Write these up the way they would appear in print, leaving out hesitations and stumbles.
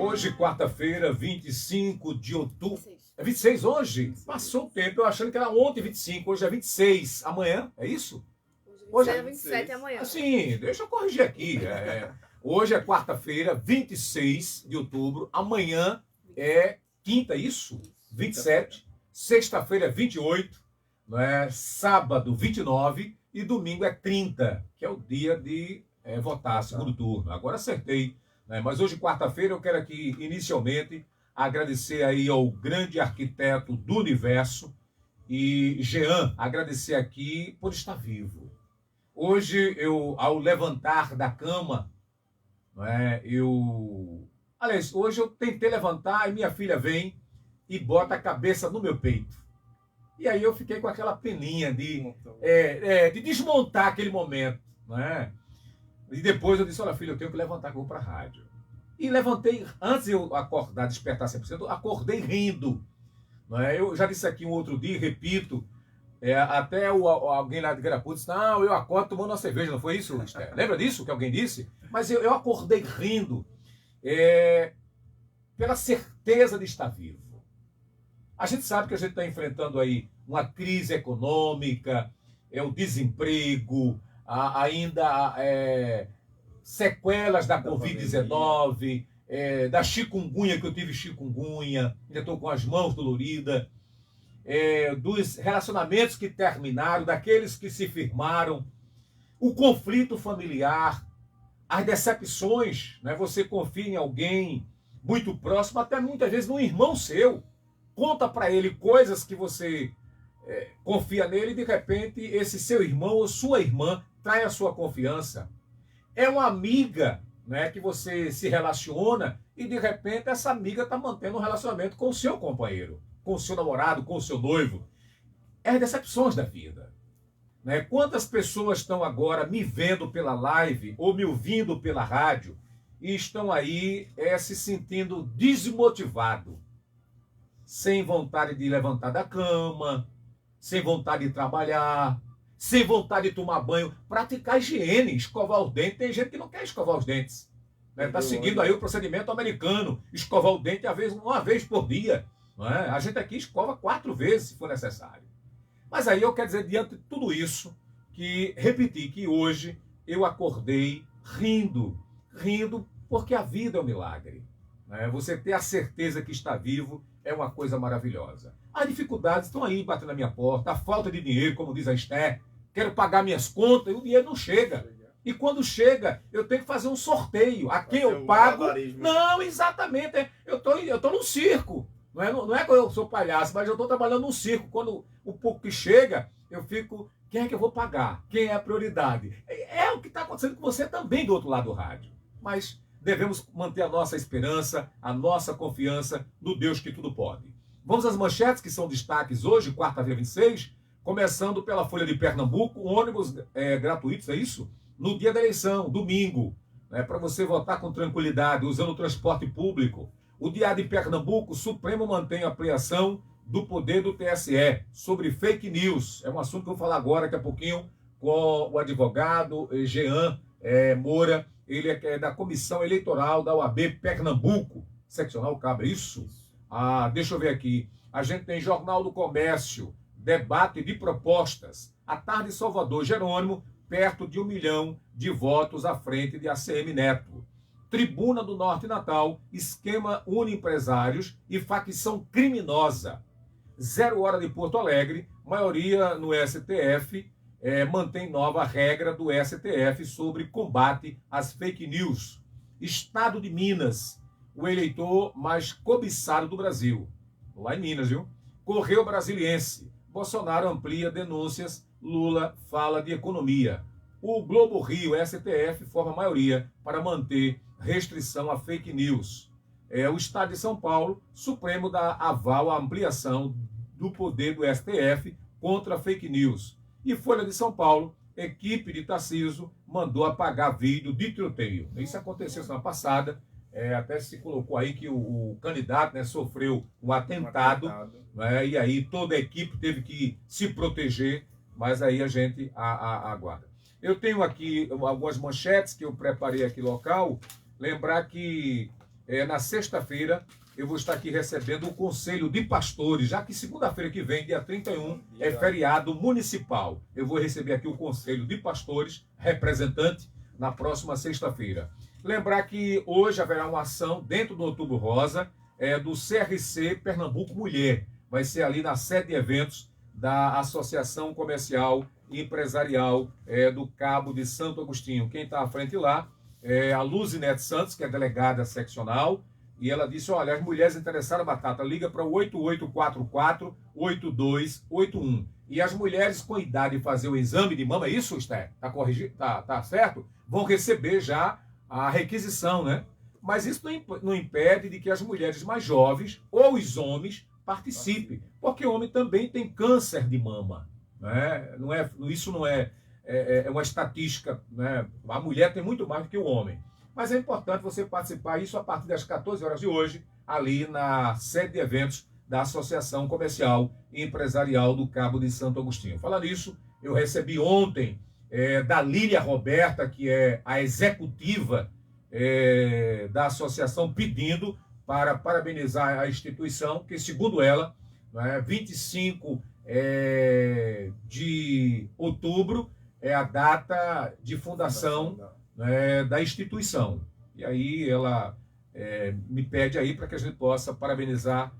Hoje, quarta-feira, 25 de outubro. É 26 hoje? Passou o tempo, eu achando que era ontem 25, hoje é 26. Amanhã, é isso? Hoje é 27 amanhã. Assim, deixa eu corrigir aqui. Hoje é quarta-feira, 26 de outubro. Amanhã é quinta, isso? 27. Sexta-feira é 28. Não é? Sábado, 29. E domingo é 30, que é o dia de votar, segundo turno. Agora acertei. Né? Mas hoje, quarta-feira, eu quero aqui, inicialmente, agradecer aí ao grande arquiteto do universo e Jean, agradecer aqui por estar vivo. Hoje, ao levantar da cama, não é, aliás, hoje eu tentei levantar e minha filha vem e bota a cabeça no meu peito. E aí eu fiquei com aquela peninha de desmontar aquele momento. Não é? E depois eu disse, olha filha, eu tenho que levantar que eu vou para a rádio. E levantei, antes de eu acordar, despertar 100%, eu acordei rindo. Não é? Eu já disse aqui um outro dia, repito, até alguém lá de Garapu disse, não, eu acordo tomando uma cerveja, não foi isso, Esther? Lembra disso que alguém disse? Mas eu acordei rindo pela certeza de estar vivo. A gente sabe que a gente está enfrentando aí uma crise econômica, o desemprego, ainda sequelas da Covid-19, da chikungunya, que eu tive chikungunya, ainda estou com as mãos doloridas, dos relacionamentos que terminaram, daqueles que se firmaram, o conflito familiar, as decepções, né? Você confia em alguém muito próximo, até muitas vezes num irmão seu, conta para ele coisas que você confia nele e de repente esse seu irmão ou sua irmã trai a sua confiança. É uma amiga, né, que você se relaciona e de repente essa amiga está mantendo um relacionamento com o seu companheiro, com o seu namorado, com o seu noivo. É as decepções da vida. Né? Quantas pessoas estão agora me vendo pela live ou me ouvindo pela rádio e estão aí se sentindo desmotivado, sem vontade de levantar da cama, sem vontade de trabalhar, sem vontade de tomar banho, praticar higiene, escovar os dentes. Tem gente que não quer escovar os dentes. Está seguindo aí o procedimento americano, escovar o dente uma vez por dia. Não é? A gente aqui escova 4 vezes, se for necessário. Mas aí eu quero dizer, diante de tudo isso, que repetir que hoje eu acordei rindo porque a vida é um milagre. Né? Você ter a certeza que está vivo é uma coisa maravilhosa. As dificuldades estão aí batendo na minha porta, a falta de dinheiro, como diz a Esther, quero pagar minhas contas e o dinheiro não chega. E quando chega, eu tenho que fazer um sorteio. A quem eu pago... Não, exatamente. Eu tô num circo. Não é que eu sou palhaço, mas eu estou trabalhando num circo. Quando o pouco que chega, eu fico... Quem é que eu vou pagar? Quem é a prioridade? É o que está acontecendo com você também do outro lado do rádio. Mas devemos manter a nossa esperança, a nossa confiança no Deus que tudo pode. Vamos às manchetes que são destaques hoje, quarta-feira 26, começando pela Folha de Pernambuco, ônibus gratuitos, é isso? No dia da eleição, domingo, para você votar com tranquilidade, usando o transporte público. O Diário de Pernambuco, o Supremo mantém a ampliação do poder do TSE sobre fake news. É um assunto que eu vou falar agora, daqui a pouquinho, com o advogado Jean Moura. Ele é da Comissão Eleitoral da OAB Pernambuco, seccional Cabo, é isso? Deixa eu ver aqui. A gente tem Jornal do Comércio, debate de propostas. À tarde em Salvador, Jerônimo, perto de 1 milhão de votos à frente de ACM Neto. Tribuna do Norte Natal, esquema une empresários e facção criminosa. 0 hora de Porto Alegre, maioria no STF, mantém nova regra do STF sobre combate às fake news. Estado de Minas, o eleitor mais cobiçado do Brasil. Lá em Minas, viu? Correio Brasiliense, Bolsonaro amplia denúncias, Lula fala de economia. O Globo Rio, STF, forma maioria para manter restrição a fake news. O Estado de São Paulo, Supremo dá aval à ampliação do poder do STF contra fake news. E Folha de São Paulo, equipe de Tarcísio mandou apagar vídeo de tiroteio. Isso aconteceu semana passada, até se colocou aí que o candidato sofreu um atentado. E aí toda a equipe teve que se proteger, mas aí a gente aguarda. Eu tenho aqui algumas manchetes que eu preparei aqui local. Lembrar que na sexta-feira, eu vou estar aqui recebendo o Conselho de Pastores, já que segunda-feira que vem, dia 31, é feriado municipal. Eu vou receber aqui o Conselho de Pastores, representante, na próxima sexta-feira. Lembrar que hoje haverá uma ação dentro do Outubro Rosa, do CRC Pernambuco Mulher. Vai ser ali na sede de eventos da Associação Comercial e Empresarial do Cabo de Santo Agostinho. Quem está à frente lá é a Luzinete Santos, que é delegada seccional, e ela disse, olha, as mulheres interessadas, Batata, liga para o 8844-8281. E as mulheres com idade de fazer o exame de mama, é isso, Esther? Tá certo? Vão receber já a requisição, né? Mas isso não impede de que as mulheres mais jovens ou os homens participem, porque o homem também tem câncer de mama, né? Isso não é uma estatística, né? A mulher tem muito mais do que o homem. Mas é importante você participar isso a partir das 14 horas de hoje, ali na sede de eventos da Associação Comercial e Empresarial do Cabo de Santo Agostinho. Falando nisso, eu recebi ontem da Lília Roberta, que é a executiva da associação, pedindo para parabenizar a instituição, que segundo ela, 25 de outubro é a data de fundação da instituição. E aí ela me pede aí para que a gente possa parabenizar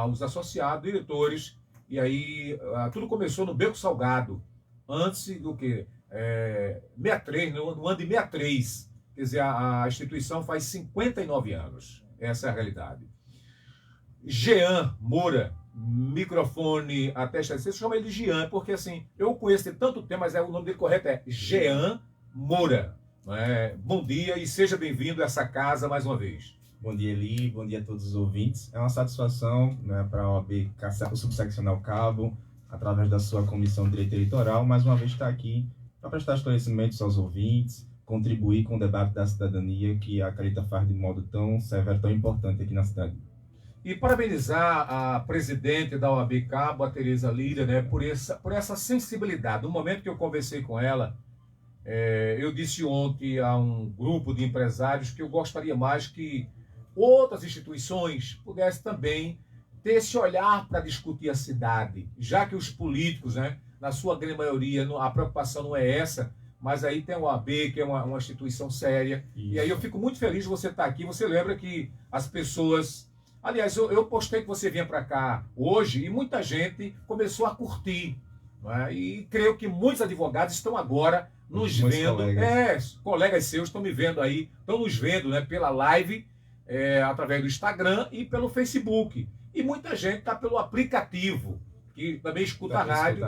os associados, diretores, e aí tudo começou no Beco Salgado, antes do que? 63, no ano de 63, quer dizer, a instituição faz 59 anos, essa é a realidade. Jean Moura, microfone até você chama ele de Jean, porque assim, eu conheço de tanto tempo, mas o nome dele correto é Jean Moura. Bom dia e seja bem-vindo a essa casa mais uma vez. Bom dia, Eli, bom dia a todos os ouvintes. É uma satisfação, né, para a OAB, o Subseccional Cabo, através da sua Comissão de Direito Eleitoral, mais uma vez estar aqui para prestar esclarecimentos aos ouvintes, contribuir com o debate da cidadania que a Carita faz de modo tão severo, tão importante aqui na cidade. E parabenizar a presidente da OAB Cabo, a Tereza Lira, né, por essa sensibilidade. No momento que eu conversei com ela, eu disse ontem a um grupo de empresários que eu gostaria mais que outras instituições pudessem também ter esse olhar para discutir a cidade, já que os políticos, né, na sua grande maioria, a preocupação não é essa, mas aí tem a OAB, que é uma instituição séria. Isso. E aí eu fico muito feliz de você estar aqui. Você lembra que as pessoas... Aliás, eu postei que você vinha para cá hoje e muita gente começou a curtir. E creio que muitos advogados estão agora nos vendo. Colegas seus estão me vendo aí, estão nos vendo, né, pela live, através do Instagram e pelo Facebook. E muita gente está pelo aplicativo, que também escuta a rádio,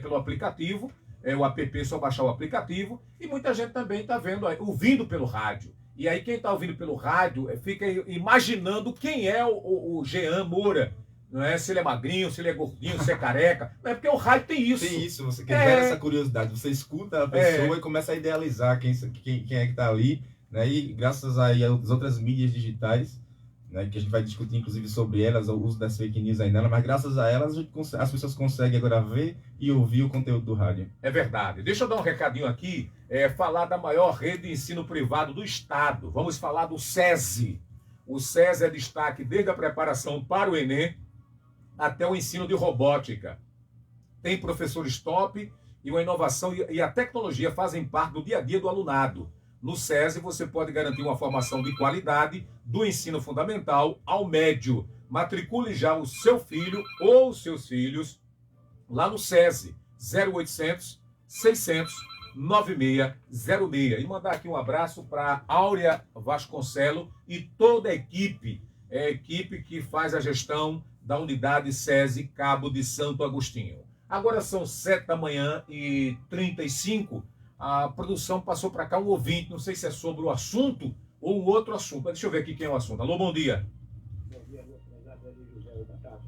pelo aplicativo, o app, só baixar o aplicativo. E muita gente também está ouvindo pelo rádio. E aí quem está ouvindo pelo rádio fica imaginando quem é o Jean Moura. Não é se ele é magrinho, se ele é gordinho, se é careca. Não é porque o rádio tem isso. Tem isso, você quer ver essa curiosidade. Você escuta a pessoa e começa a idealizar quem é que está ali. Né? E graças aí às outras mídias digitais, né, que a gente vai discutir inclusive sobre elas, o uso das fake news aí nela, mas graças a elas as pessoas conseguem agora ver e ouvir o conteúdo do rádio. É verdade. Deixa eu dar um recadinho aqui, falar da maior rede de ensino privado do estado. Vamos falar do SESI. O SESI é destaque desde a preparação para o Enem até o ensino de robótica. Tem professores top e a inovação e a tecnologia fazem parte do dia a dia do alunado. No SESI você pode garantir uma formação de qualidade do ensino fundamental ao médio. Matricule já o seu filho ou os seus filhos lá no SESI 0800 600 9606. E mandar aqui um abraço para Áurea Vasconcelo e toda a equipe, equipe que faz a gestão da unidade SESI Cabo de Santo Agostinho. Agora são 7h35. A produção passou para cá um ouvinte, não sei se é sobre o assunto ou um outro assunto. Deixa eu ver aqui quem é o assunto. Alô, bom dia. Bom dia, meu prezado José Batata.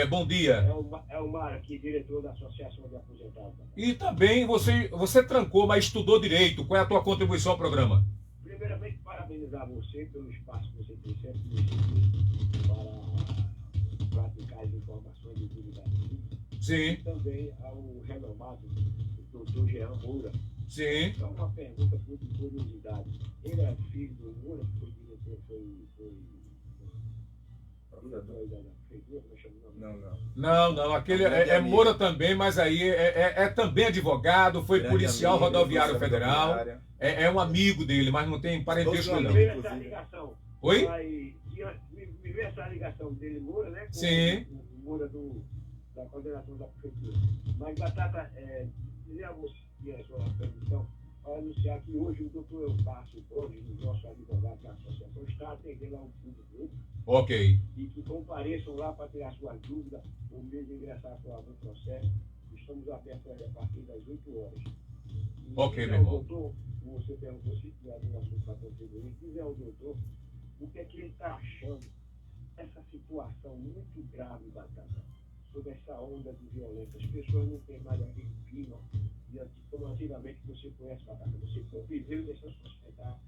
Bom dia. É o Mar aqui, diretor da Associação de Aposentados. E também você trancou, mas estudou direito. Qual é a tua contribuição ao programa? Primeiramente, parabenizar você pelo espaço que você tem sempre para praticar as informações de utilidade pública. Sim. E também ao renomado doutor Jean Moura. Sim. Então, uma pergunta por curiosidade. ele é filho do Moura, que foi diretor, foi diretor da prefeitura, como chama o nome? Não, aquele é Moura também, mas aí é também advogado, foi Grande policial amigo, rodoviário policial federal, rodoviária. é um amigo dele, mas não tem parentesco Todos não. Me veio essa ligação. Oi? Me veio essa ligação dele, Moura, né? Com Sim. o Moura da coordenação da prefeitura. Mas, Batata, dizer a você, a sua permissão, para anunciar que hoje o doutor Eupácio Borges, o nosso advogado da associação, está atendendo a um público Ok. e que compareçam lá para tirar suas dúvidas, ou mesmo ingressar com algum processo. Estamos abertos a partir das 8 horas. E Ok, meu irmão. doutor, você perguntou se tinha algum assunto para contribuir, dizer ao doutor o que é que ele está achando dessa situação muito grave, Batata, sobre essa onda de violência. As pessoas não têm mais aquele clima como antigamente você conhece, Batata. Você conviveu nessa sociedade,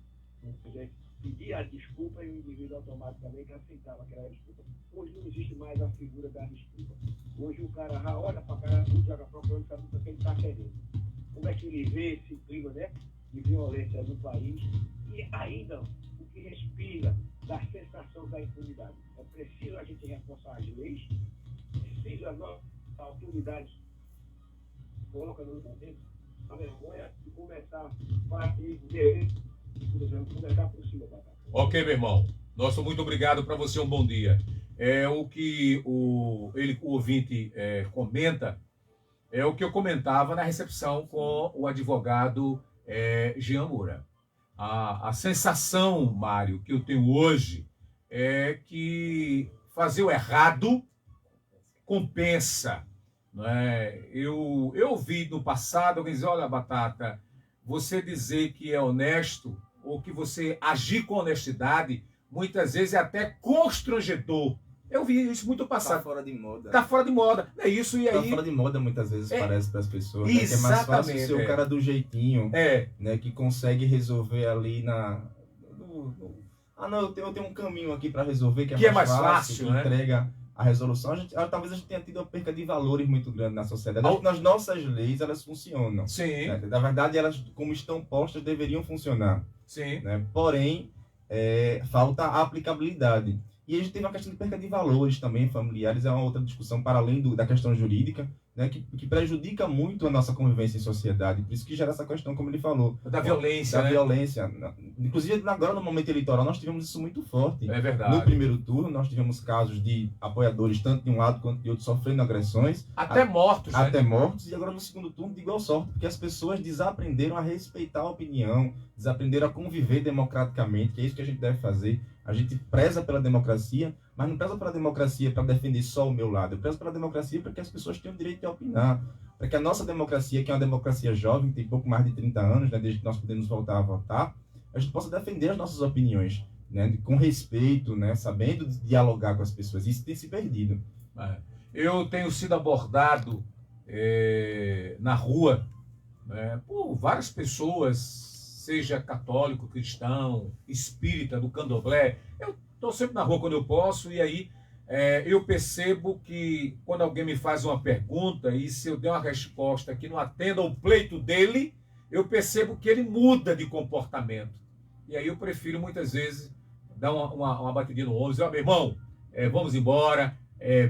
pedia a desculpa e o indivíduo automaticamente aceitava aquela desculpa. Hoje não existe mais a figura da desculpa. Hoje o cara olha para a cara e joga procurando saber o que ele está querendo. Como é que ele vê esse clima, né, de violência no país e ainda o que respira da sensação da impunidade. É preciso a gente reforçar as leis, precisa as autoridades colocar no contexto a vergonha e começar a partir de, por exemplo, começar por cima, Batata. Ok, meu irmão. Nosso muito obrigado para você, um bom dia. O que o ouvinte comenta é o que eu comentava na recepção com o advogado Jean Moura. A sensação, Mário, que eu tenho hoje é que fazer o errado compensa. Não é? Eu ouvi no passado alguém dizer, olha, Batata, você dizer que é honesto ou que você agir com honestidade, muitas vezes é até constrangedor. Eu vi isso muito passado. Tá fora de moda. Tá fora de moda. É isso e aí... Tá fora de moda muitas vezes, parece para as pessoas. Né? Que é mais Exatamente, fácil ser o cara do jeitinho, É, né? Que consegue resolver ali não, eu tenho um caminho aqui para resolver que é mais fácil, que né? Entrega a resolução. Talvez a gente tenha tido uma perca de valores muito grande na sociedade. Acho que nas nossas leis elas funcionam. sim, Né? Na verdade, elas, como estão postas, deveriam funcionar. sim. Né? Porém, falta a aplicabilidade. E a gente tem uma questão de perca de valores também familiares, é uma outra discussão para além da questão jurídica, né, que prejudica muito a nossa convivência em sociedade. Por isso que gera essa questão, como ele falou. Da violência, Da né? violência. Inclusive, agora no momento eleitoral, nós tivemos isso muito forte. É verdade. No primeiro turno, nós tivemos casos de apoiadores, tanto de um lado quanto de outro, sofrendo agressões. Até mortos, né? Até mortos, e agora no segundo turno de igual sorte, porque as pessoas desaprenderam a respeitar a opinião, desaprenderam a conviver democraticamente, que é isso que a gente deve fazer. A gente preza pela democracia, mas não preza pela democracia para defender só o meu lado. Eu prezo pela democracia para que as pessoas tenham o direito de opinar. Para que a nossa democracia, que é uma democracia jovem, tem pouco mais de 30 anos, né, desde que nós podemos voltar a votar, a gente possa defender as nossas opiniões, né, com respeito, né, sabendo dialogar com as pessoas. Isso tem se perdido. Eu tenho sido abordado na rua, né, por várias pessoas, seja católico, cristão, espírita, do candomblé. Eu estou sempre na rua quando eu posso, e aí eu percebo que quando alguém me faz uma pergunta, e se eu der uma resposta que não atenda ao pleito dele, eu percebo que ele muda de comportamento. E aí eu prefiro muitas vezes dar uma batidinha no ombro e dizer, meu irmão, vamos embora,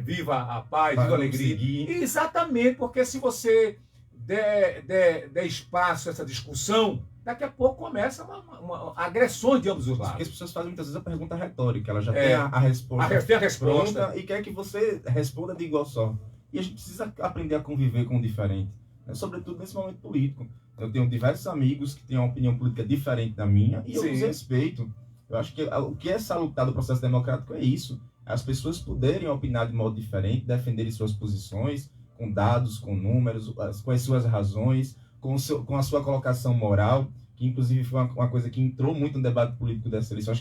viva a paz, viva a alegria. Exatamente, porque se você der espaço a essa discussão, daqui a pouco começa uma agressão de ambos os lados. Porque as pessoas fazem muitas vezes a pergunta retórica, ela já tem a resposta, tem a resposta pronta e quer que você responda de igual sorte. E a gente precisa aprender a conviver com o diferente, né? Sobretudo nesse momento político. Eu tenho diversos amigos que têm uma opinião política diferente da minha e eu os respeito. Eu acho que o que é salutar do processo democrático é isso. As pessoas poderem opinar de modo diferente, defenderem suas posições, com dados, com números, com as suas razões, com a sua colocação moral, que inclusive foi uma coisa que entrou muito no debate político dessa eleição.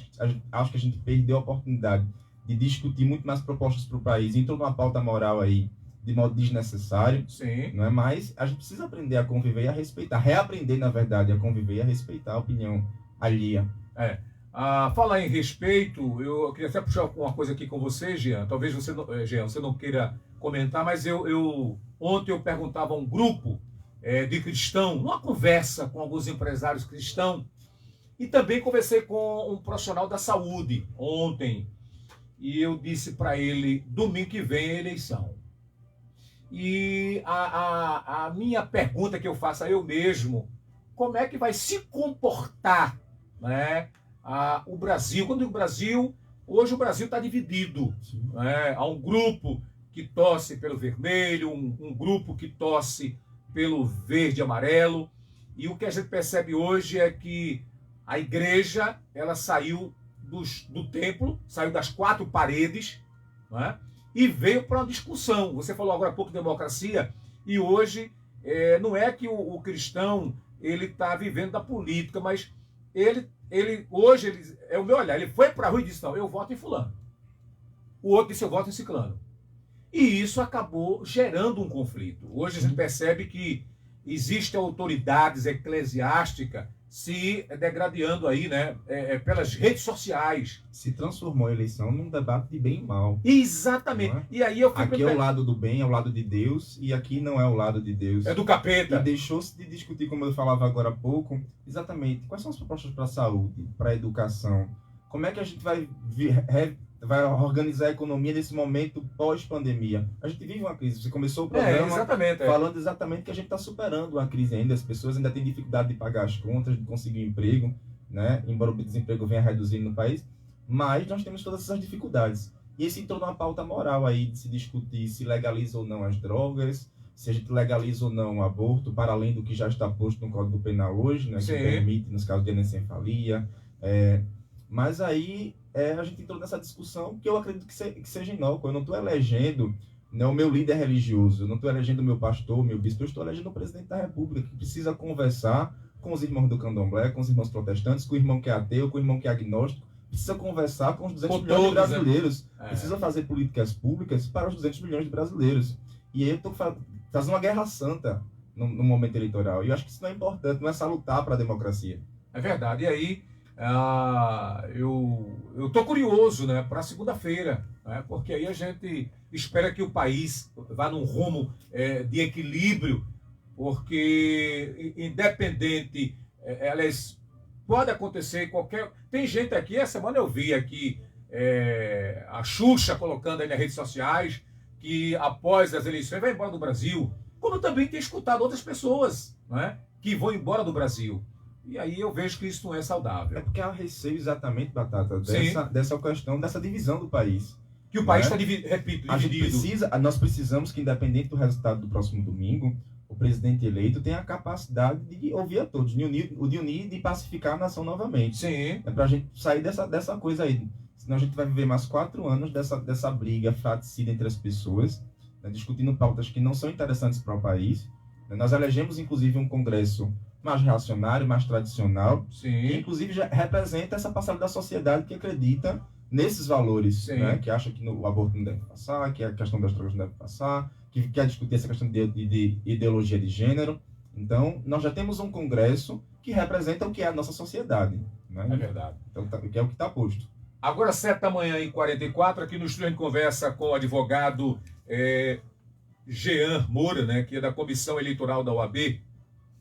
Acho que a gente perdeu a oportunidade de discutir muito mais propostas para o país. Entrou numa pauta moral aí de modo desnecessário. Sim. Não é? Mas a gente precisa aprender a conviver e a respeitar, reaprender, na verdade, a conviver e a respeitar a opinião alheia. Falar em respeito, eu queria até puxar uma coisa aqui com você, Jean. Talvez você não queira comentar, mas ontem eu perguntava a um grupo de cristão, numa conversa com alguns empresários cristãos, E também conversei com um profissional da saúde ontem. E eu disse para ele, domingo que vem é eleição. E a minha pergunta que eu faço a eu mesmo, como é que vai se comportar, né, o Brasil? Quando eu digo Brasil, hoje o Brasil está dividido. Né? Há um grupo que torce pelo vermelho, um grupo que torce pelo verde e amarelo. E o que a gente percebe hoje é que a igreja, ela saiu do templo, saiu das quatro paredes, não é? E veio para uma discussão. Você falou agora há pouco de democracia, e hoje não é que o cristão ele está vivendo da política, mas hoje é o meu olhar. Ele foi para a rua e disse, não, eu voto em fulano. O outro disse, eu voto em ciclano. E isso acabou gerando um conflito. Hoje a gente percebe que existem autoridades eclesiásticas se degradando aí, né, pelas redes sociais. Se transformou a eleição num debate de bem e mal. Exatamente. E aí eu fico aqui é o lado do bem, é o lado de Deus, e aqui não é o lado de Deus. É do capeta. E deixou-se de discutir, como eu falava agora há pouco, exatamente quais são as propostas para a saúde, para a educação. Como é que a gente vai organizar a economia nesse momento pós-pandemia? A gente vive uma crise. Você começou o programa falando exatamente que a gente está superando uma crise ainda. As pessoas ainda têm dificuldade de pagar as contas, de conseguir um emprego, né? Embora o desemprego venha reduzindo no país. Mas nós temos todas essas dificuldades. E esse entrou numa pauta moral aí de se discutir se legaliza ou não as drogas, se a gente legaliza ou não o aborto, para além do que já está posto no Código Penal hoje, né? Que permite, nos casos de anencefalia. Mas aí a gente entrou nessa discussão que eu acredito que seja inócua. Eu não estou elegendo, né, o meu líder religioso, eu não estou elegendo o meu pastor, o meu bispo, eu estou elegendo o presidente da República, que precisa conversar com os irmãos do candomblé, com os irmãos protestantes, com o irmão que é ateu, com o irmão que é agnóstico, precisa conversar com os 200 milhões de brasileiros, precisa fazer políticas públicas para os 200 milhões de brasileiros. E aí eu estou fazendo uma guerra santa no momento eleitoral. E eu acho que isso não é importante, não é salutar para a democracia. É verdade. E aí, eu estou curioso, né, para segunda-feira, né, porque aí a gente espera que o país vá num rumo de equilíbrio, porque independente, aliás, pode acontecer qualquer... Tem gente aqui, essa semana eu vi aqui a Xuxa colocando aí nas redes sociais que após as eleições vai embora do Brasil, como também tem escutado outras pessoas, né, que vão embora do Brasil. E aí eu vejo que isso não é saudável. É porque há receio exatamente, Batata, dessa questão, dessa divisão do país. Que o país está, repito, dividido. Nós precisamos que, independente do resultado do próximo domingo, o presidente eleito tenha a capacidade de ouvir a todos, de unir e de pacificar a nação novamente. Sim. É para a gente sair dessa coisa aí. Senão a gente vai viver mais 4 anos dessa briga fratricida entre as pessoas, né, discutindo pautas que não são interessantes para o país. Nós elegemos, inclusive, um Congresso mais reacionário, mais tradicional, que inclusive já representa essa parcela da sociedade que acredita nesses valores, né? Que acha que o aborto não deve passar, que a questão das drogas não deve passar, que quer discutir essa questão de ideologia de gênero. Então, nós já temos um Congresso que representa o que é a nossa sociedade. Né? É verdade. Então, que é o que está posto. Agora, 7h44, aqui no estúdio a gente conversa com o advogado Jean Moura, né, que é da Comissão Eleitoral da OAB.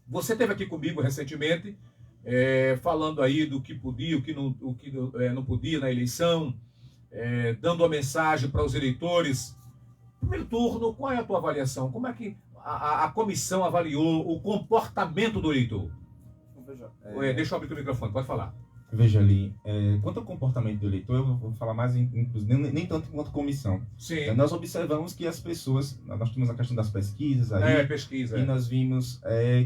Você esteve aqui comigo recentemente, falando aí do que podia, o que não podia na eleição, dando uma mensagem para os eleitores. Primeiro turno, qual é a tua avaliação? Como é que a comissão avaliou o comportamento do eleitor? Deixa eu abrir o microfone, pode falar. Veja ali, quanto ao comportamento do eleitor, eu vou falar mais, nem tanto quanto comissão. Sim. Nós observamos que as pessoas, nós temos a questão das pesquisas aí, e nós vimos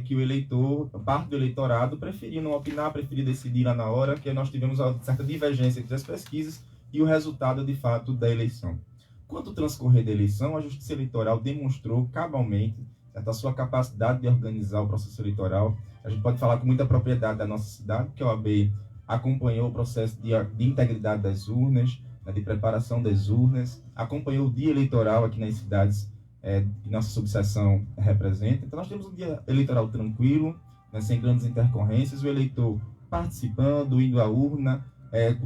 que o eleitor, parte do eleitorado, preferia não opinar, preferia decidir lá na hora, que nós tivemos uma certa divergência entre as pesquisas e o resultado, de fato, da eleição. Quanto ao transcorrer da eleição, a Justiça Eleitoral demonstrou cabalmente a sua capacidade de organizar o processo eleitoral. A gente pode falar com muita propriedade da nossa cidade, que a OAB acompanhou o processo de integridade das urnas, de preparação das urnas, acompanhou o dia eleitoral aqui nas cidades que nossa subseção representa. Então nós temos um dia eleitoral tranquilo, né, sem grandes intercorrências, o eleitor participando, indo à urna,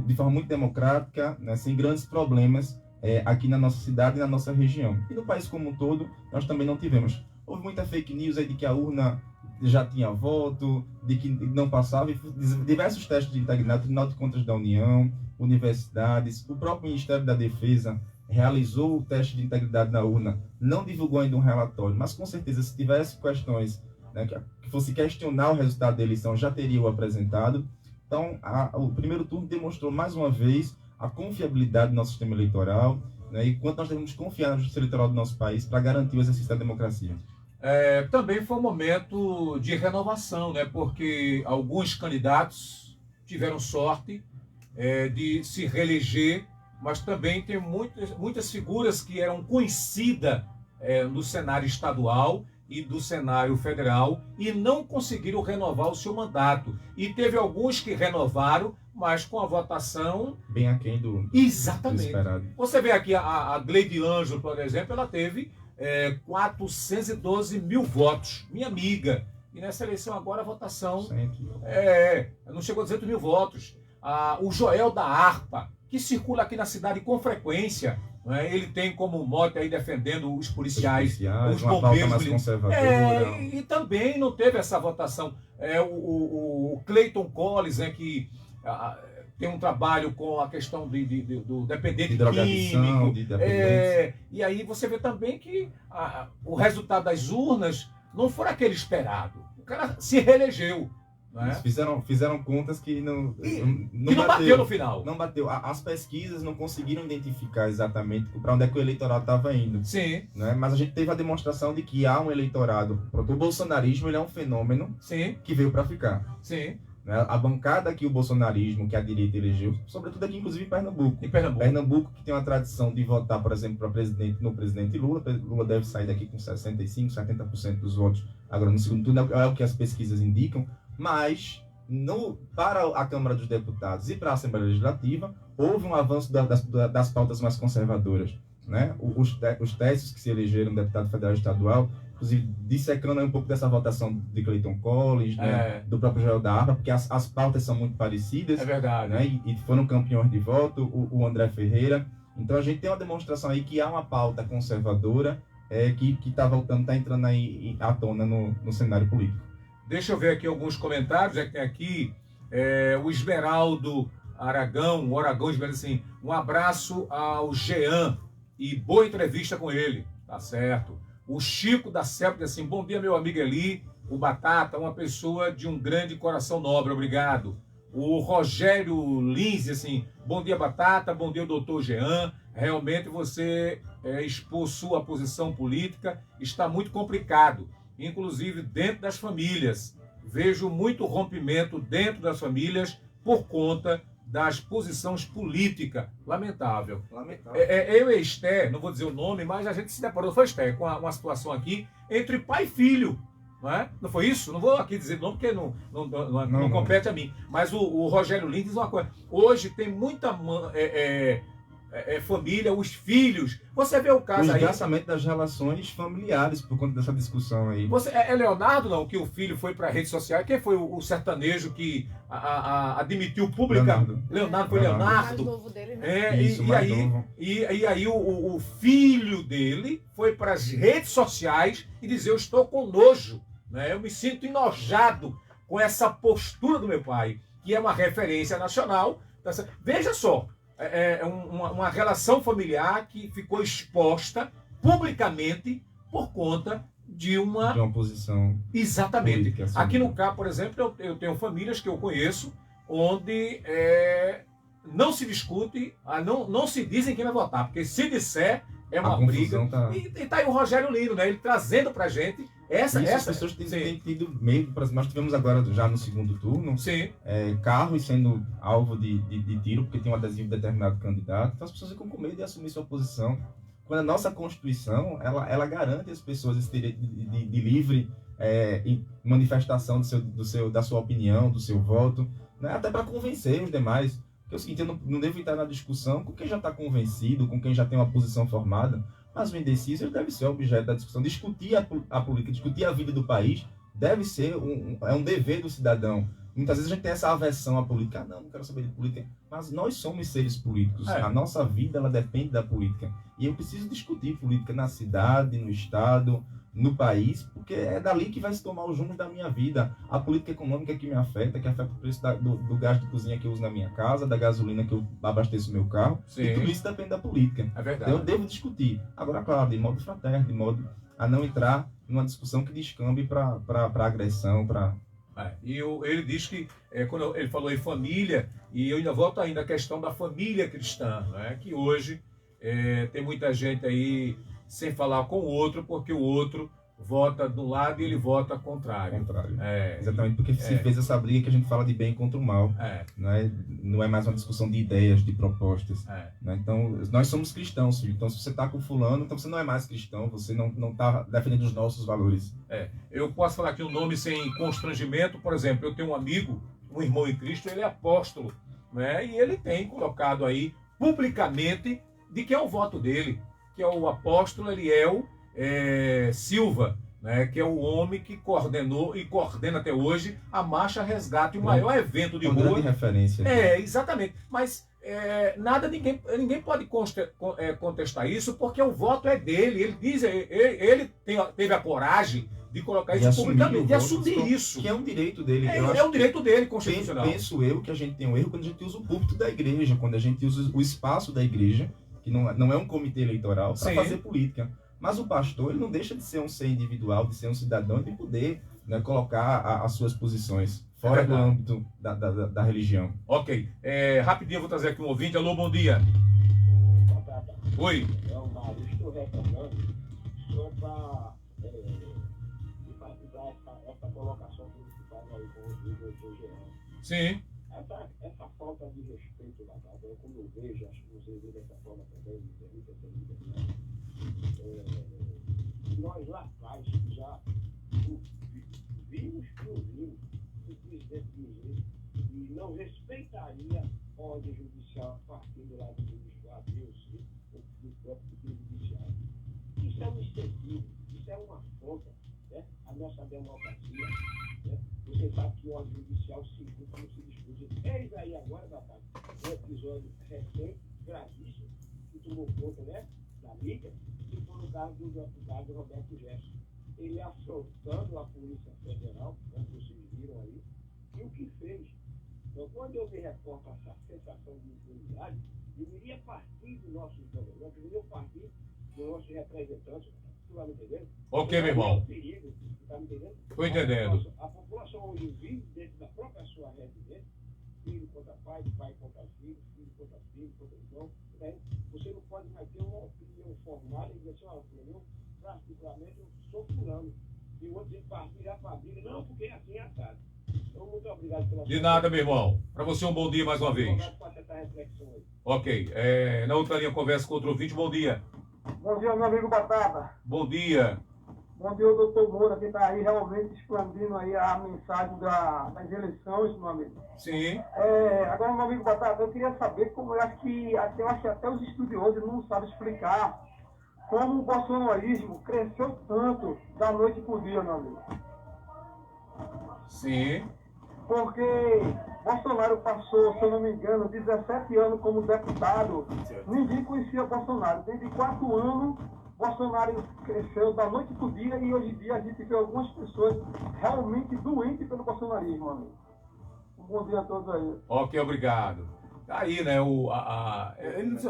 de forma muito democrática, né, sem grandes problemas aqui na nossa cidade e na nossa região. E no país como um todo, nós também não tivemos. Houve muita fake news aí de que a urna já tinha voto, de que não passava, e diversos testes de integridade, Tribunal de Contas da União, universidades, o próprio Ministério da Defesa realizou o teste de integridade na urna, não divulgou ainda um relatório, mas com certeza se tivesse questões, né, que fosse questionar o resultado da eleição, já teria o apresentado. Então, o primeiro turno demonstrou mais uma vez a confiabilidade do nosso sistema eleitoral, né, e quanto nós devemos confiar na justiça eleitoral do nosso país para garantir o exercício da democracia. Também foi um momento de renovação, né, porque alguns candidatos tiveram sorte de se reeleger, mas também tem muitas figuras que eram conhecidas no cenário estadual e do cenário federal e não conseguiram renovar o seu mandato. E teve alguns que renovaram, mas com a votação bem aquém do esperado. Você vê aqui a Gleide Ângelo, por exemplo, ela teve 412 mil votos, minha amiga. E nessa eleição agora a votação não chegou a 200 mil votos. O Joel da Harpa, que circula aqui na cidade com frequência, né? Ele tem como mote aí defendendo os policiais, os bombeiros mais conservadora. E também não teve essa votação. O Clayton Collins, né, que tem um trabalho com a questão do dependente químico. E aí você vê também que o resultado das urnas não foi aquele esperado. O cara se reelegeu. Né? Fizeram contas que não bateu no final. Não bateu. As pesquisas não conseguiram identificar exatamente para onde é que o eleitorado estava indo. Sim. Né? Mas a gente teve a demonstração de que há um eleitorado. O bolsonarismo ele é um fenômeno que veio para ficar. Sim. Né? A bancada que o bolsonarismo, que a direita elegeu, sobretudo aqui, inclusive em Pernambuco. Pernambuco, que tem uma tradição de votar, por exemplo, no presidente Lula. Lula deve sair daqui com 65%, 70% dos votos. Agora, no segundo turno, é o que as pesquisas indicam. Mas, para a Câmara dos Deputados e para a Assembleia Legislativa, houve um avanço das pautas mais conservadoras. Né? Os testes que se elegeram deputado federal e estadual, inclusive dissecando um pouco dessa votação de Clayton Collins, né? Do próprio Joel da Harpa, porque as pautas são muito parecidas. É verdade. Né? E foram campeões de voto, o André Ferreira. Então a gente tem uma demonstração aí que há uma pauta conservadora que está entrando aí à tona no cenário político. Deixa eu ver aqui alguns comentários, que tem aqui o Esmeraldo Aragão, o Aragão Esmeraldo, assim, um abraço ao Jean e boa entrevista com ele, tá certo. O Chico da Selva diz assim, bom dia meu amigo Eli, o Batata, uma pessoa de um grande coração nobre, obrigado. O Rogério Lins, assim, bom dia Batata, bom dia doutor Jean, realmente você expôs sua posição política, está muito complicado. Inclusive dentro das famílias. Vejo muito rompimento dentro das famílias por conta das posições políticas. Lamentável. Eu e Esther, não vou dizer o nome, mas a gente se deparou, foi Esther, com uma situação aqui entre pai e filho. Não é? Não foi isso? Não vou aqui dizer o nome, porque não compete a mim. Mas o Rogério Lins diz uma coisa. Hoje tem muita família, os filhos. Você vê o caso aí. O esgarçamento das relações familiares por conta dessa discussão aí. É Leonardo, não? Que o filho foi para a rede social. Quem foi o sertanejo que admitiu publicamente? Leonardo foi Leonardo. O mais novo dele, né? E aí o filho dele foi para as redes sociais e dizer: eu estou com nojo, né? Eu me sinto enojado com essa postura do meu pai, que é uma referência nacional. Veja só. Uma relação familiar que ficou exposta publicamente por conta de uma posição. Exatamente. Política, assim. Aqui no CAP, por exemplo, eu tenho famílias que eu conheço onde não se discute, não se dizem quem vai votar, porque se disser é uma briga. E tá aí o Rogério Lino, né? Ele trazendo pra gente essa pessoas têm tido medo. Nós tivemos agora, já no segundo turno, carros sendo alvo de tiro, porque tem um adesivo de determinado candidato. Então as pessoas ficam com medo de assumir sua posição. Quando a nossa Constituição, ela garante às pessoas esse direito de livre manifestação da sua opinião, do seu voto, né? Até para convencer os demais. Porque é o seguinte, eu não devo entrar na discussão com quem já está convencido, com quem já tem uma posição formada, mas o indeciso deve ser objeto da discussão. Discutir a política, discutir a vida do país, deve ser um dever do cidadão. Muitas vezes a gente tem essa aversão à política. Não quero saber de política. Mas nós somos seres políticos. A nossa vida, ela depende da política. E eu preciso discutir política na cidade, no estado, no país, porque é dali que vai se tomar os rumos da minha vida. A política econômica que me afeta, que afeta o preço do gás de cozinha que eu uso na minha casa, da gasolina que eu abasteço o meu carro. Sim. E tudo isso depende da política. É verdade. Então eu devo discutir. Agora, claro, de modo fraterno, de modo a não entrar numa discussão que descambe para agressão, para... Ele diz que, quando ele falou em família, e eu ainda volto ainda à questão da família cristã, né? Que hoje tem muita gente aí sem falar com o outro, porque o outro vota de um lado e ele vota contrário. Exatamente, porque se fez essa briga que a gente fala de bem contra o mal. Não é mais uma discussão de ideias, de propostas. Né? Então, nós somos cristãos, filho. Então, se você está com fulano, então você não é mais cristão, você não está defendendo os nossos valores. Eu posso falar aqui um nome sem constrangimento. Por exemplo, eu tenho um amigo, um irmão em Cristo, ele é apóstolo, né? E ele tem colocado aí publicamente de que é o voto dele, que é o apóstolo Eliel Silva, né, que é o homem que coordenou e coordena até hoje a Marcha Resgate, o maior evento de rua. De referência. Exatamente. Mas ninguém pode contestar isso, porque o voto é dele. Ele diz, ele teve a coragem de colocar isso publicamente, de assumir isso. Que é um direito dele. É um direito dele, constitucional. Penso eu que a gente tem um erro quando a gente usa o púlpito da igreja, quando a gente usa o espaço da igreja, que não é um comitê eleitoral, para fazer política. Mas o pastor, ele não deixa de ser um ser individual, de ser um cidadão e de poder, né, colocar as suas posições fora do âmbito da religião. Ok. Rapidinho, eu vou trazer aqui um ouvinte. Alô, bom dia. Oi. Estou retornando só para enfatizar essa colocação que você faz aí com o doutor Geraldo. Sim. Essa falta de respeito da casa, como eu vejo, acho que você vê dessa forma também, nós lá atrás já vimos que ouvimos o presidente dizer que não respeitaria a ordem judicial partindo lá do ministro Adeus, do próprio Poder Judiciário. Isso é um incentivo, isso é uma afronta, né, à nossa democracia. Né? Você sabe que a ordem judicial se não se discute. Eis aí agora, Batata, um episódio recente, gravíssimo, que tomou conta, né, da mídia, que foi no caso do Roberto Jefferson. Ele assaltando a Polícia Federal, como vocês viram aí, e o que fez. Então, quando eu me reporto a essa sensação de impunidade, eu iria partir dos nossos governantes, eu iria partir dos nossos representantes. Você vai me entender? Ok, meu irmão. Perigo, tá me entendendo? Estou entendendo. A população hoje vive dentro da própria sua residência, filho contra pai contra filho, filho contra irmão. Né? Você não pode mais ter uma opinião formada e dizer assim, olha, eu particularmente eu sou fulano. E o outro tem que partir a família. Não, porque assim é assado. Então, muito obrigado pela De nada, meu irmão. Para você, um bom dia mais uma vez. Obrigado por essa reflexão aí. Ok. Na outra linha, conversa com outro ouvinte. Bom dia. Bom dia, meu amigo Batata. Bom dia. Bom dia, o doutor Moura, que está aí realmente expandindo aí a mensagem das eleições, meu amigo. Sim. Agora, meu amigo Batata, eu queria saber como eu acho que até os estudiosos não sabem explicar como o bolsonarismo cresceu tanto da noite para o dia, meu amigo. Sim. Porque Bolsonaro passou, se eu não me engano, 17 anos como deputado. Ninguém conhecia Bolsonaro. Desde 4 anos, Bolsonaro cresceu da noite para o dia e hoje em dia a gente vê algumas pessoas realmente doentes pelo bolsonarismo, amigo. Um bom dia a todos aí. Ok, obrigado. Aí, né, eu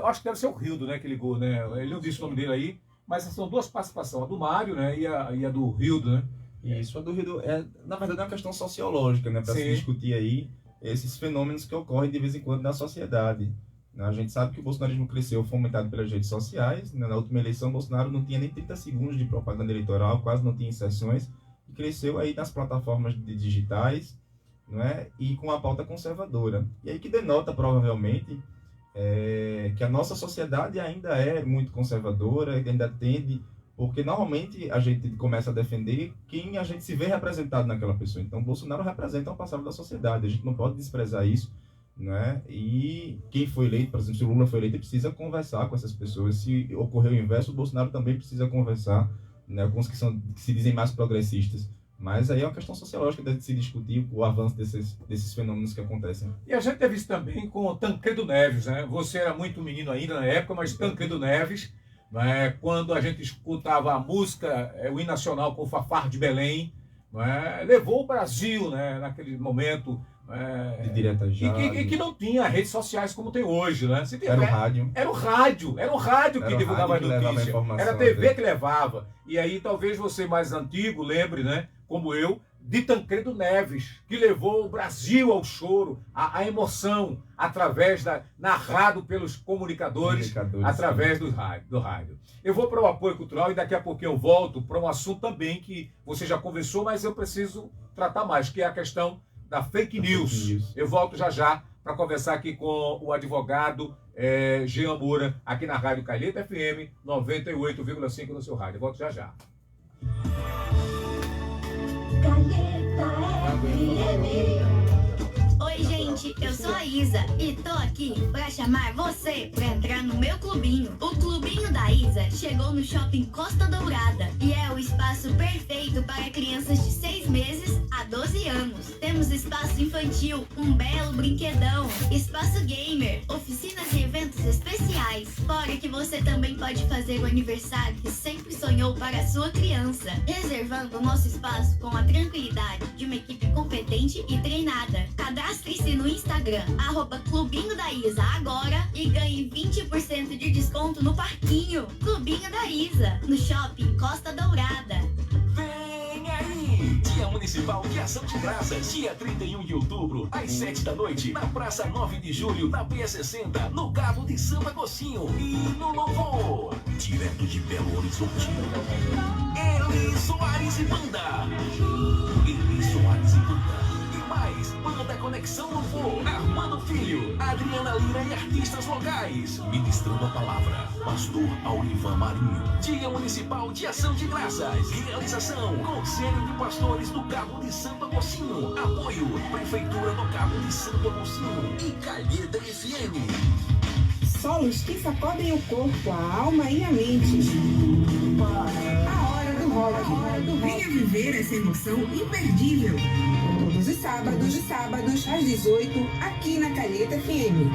acho que deve ser o Rildo, né, que ligou, né? Ele não disse o nome dele aí, mas são duas participações, a do Mário, né, e a do Rildo, né? Isso, a do Rildo na verdade, é uma questão sociológica, né, para se discutir aí esses fenômenos que ocorrem de vez em quando na sociedade. A gente sabe que o bolsonarismo cresceu fomentado pelas redes sociais. Na última eleição, Bolsonaro não tinha nem 30 segundos de propaganda eleitoral, quase não tinha inserções, e cresceu aí nas plataformas digitais, não é? E com a pauta conservadora. E aí que denota, provavelmente, que a nossa sociedade ainda é muito conservadora, ainda tende... Porque normalmente a gente começa a defender quem a gente se vê representado naquela pessoa. Então, Bolsonaro representa o passado da sociedade. A gente não pode desprezar isso, né? E quem foi eleito, por exemplo, se o Lula foi eleito, ele precisa conversar com essas pessoas. Se ocorrer o inverso, o Bolsonaro também precisa conversar, né, com os que se dizem mais progressistas. Mas aí é uma questão sociológica de se discutir o avanço desses fenômenos que acontecem. E a gente teve isso também com o Tancredo Neves, né? Você era muito menino ainda na época, mas Tancredo Neves, quando a gente escutava a música, o hino nacional com o Fafar de Belém, levou o Brasil, naquele momento, de direta já. E que não tinha redes sociais como tem hoje, né? Se tiver, era o rádio. Era o rádio que divulgava a notícia. Era a TV que levava. E aí talvez você mais antigo lembre, né? Como eu, de Tancredo Neves, que levou o Brasil ao choro, a emoção, narrado pelos comunicadores através do rádio. Eu vou para o apoio cultural e daqui a pouquinho eu volto para um assunto também que você já conversou, mas eu preciso tratar mais, que é a questão da fake news. Eu volto já para conversar aqui com o advogado Jean Moura, aqui na Rádio Calheta FM 98,5 no seu rádio. Eu volto já. Oi, gente, eu sou a Isa e tô aqui pra chamar você pra entrar no meu clubinho. O Clubinho da Isa chegou no Shopping Costa Dourada e é o espaço perfeito para crianças de 6 meses a 12 anos. Temos espaço infantil, um belo brinquedão, espaço gamer, oficinas e eventos especiais. Fora que você também pode fazer o aniversário que sempre sonhou para a sua criança, reservando o nosso espaço com a tranquilidade de uma equipe competente e treinada. Cadastre-se no Instagram, @Clubinho da Isa agora e ganhe 20% de desconto no parquinho. Clubinho da Isa, no Shopping Costa Dourada. Vem aí! Dia Municipal de Ação de Graças, dia 31 de outubro, às 7 da noite, na Praça 9 de Julho, na P60, no Cabo de Santo Agostinho e no Louvor. Direto de Belo Horizonte, Eli Soares e Banda. Banda Conexão Louvor, Armando Filho, Adriana Lira e artistas locais. Ministrando a palavra, Pastor Aurivan Marinho. Dia Municipal de Ação de Graças. Realização, Conselho de Pastores do Cabo de Santo Agostinho. Apoio, Prefeitura do Cabo de Santo Agostinho e Calheta FM. Solos que sacodem o corpo, a alma e a mente. A hora do rock. Venha viver essa emoção imperdível. Todos os sábados, às 18, aqui na Calheta FM.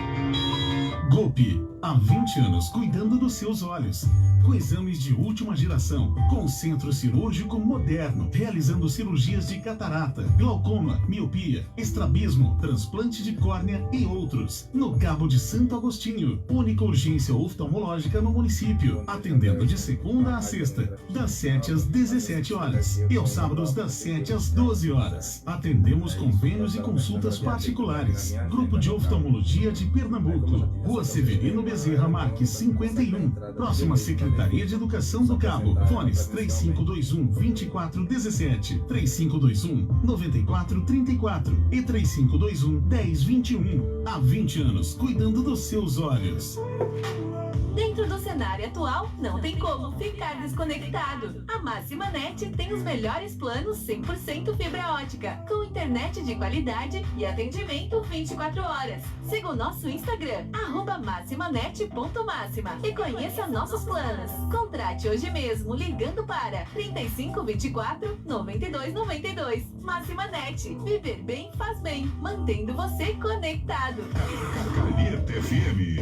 Glupe, há 20 anos cuidando dos seus olhos. Com exames de última geração, com centro cirúrgico moderno, realizando cirurgias de catarata, glaucoma, miopia, estrabismo, transplante de córnea e outros. No Cabo de Santo Agostinho, única urgência oftalmológica no município, atendendo de segunda a sexta, das 7 às 17 horas e aos sábados das 7 às 12 horas. Atendemos convênios e consultas particulares. Grupo de Oftalmologia de Pernambuco, Rua Severino Bezerra Marques 51, próxima Secretaria de Educação do Cabo. Fones 3521-2417, 3521-9434 e 3521-1021. Há 20 anos, cuidando dos seus olhos. Dentro do cenário atual, não tem como ficar desconectado. A Máxima Net tem os melhores planos 100% fibra ótica, com internet de qualidade e atendimento 24 horas. Siga o nosso Instagram, @maximanet.máxima e conheça nossos planos. Contrate hoje mesmo ligando para 3524-9292. Máxima Net. Viver bem faz bem, mantendo você conectado. Calheta FM.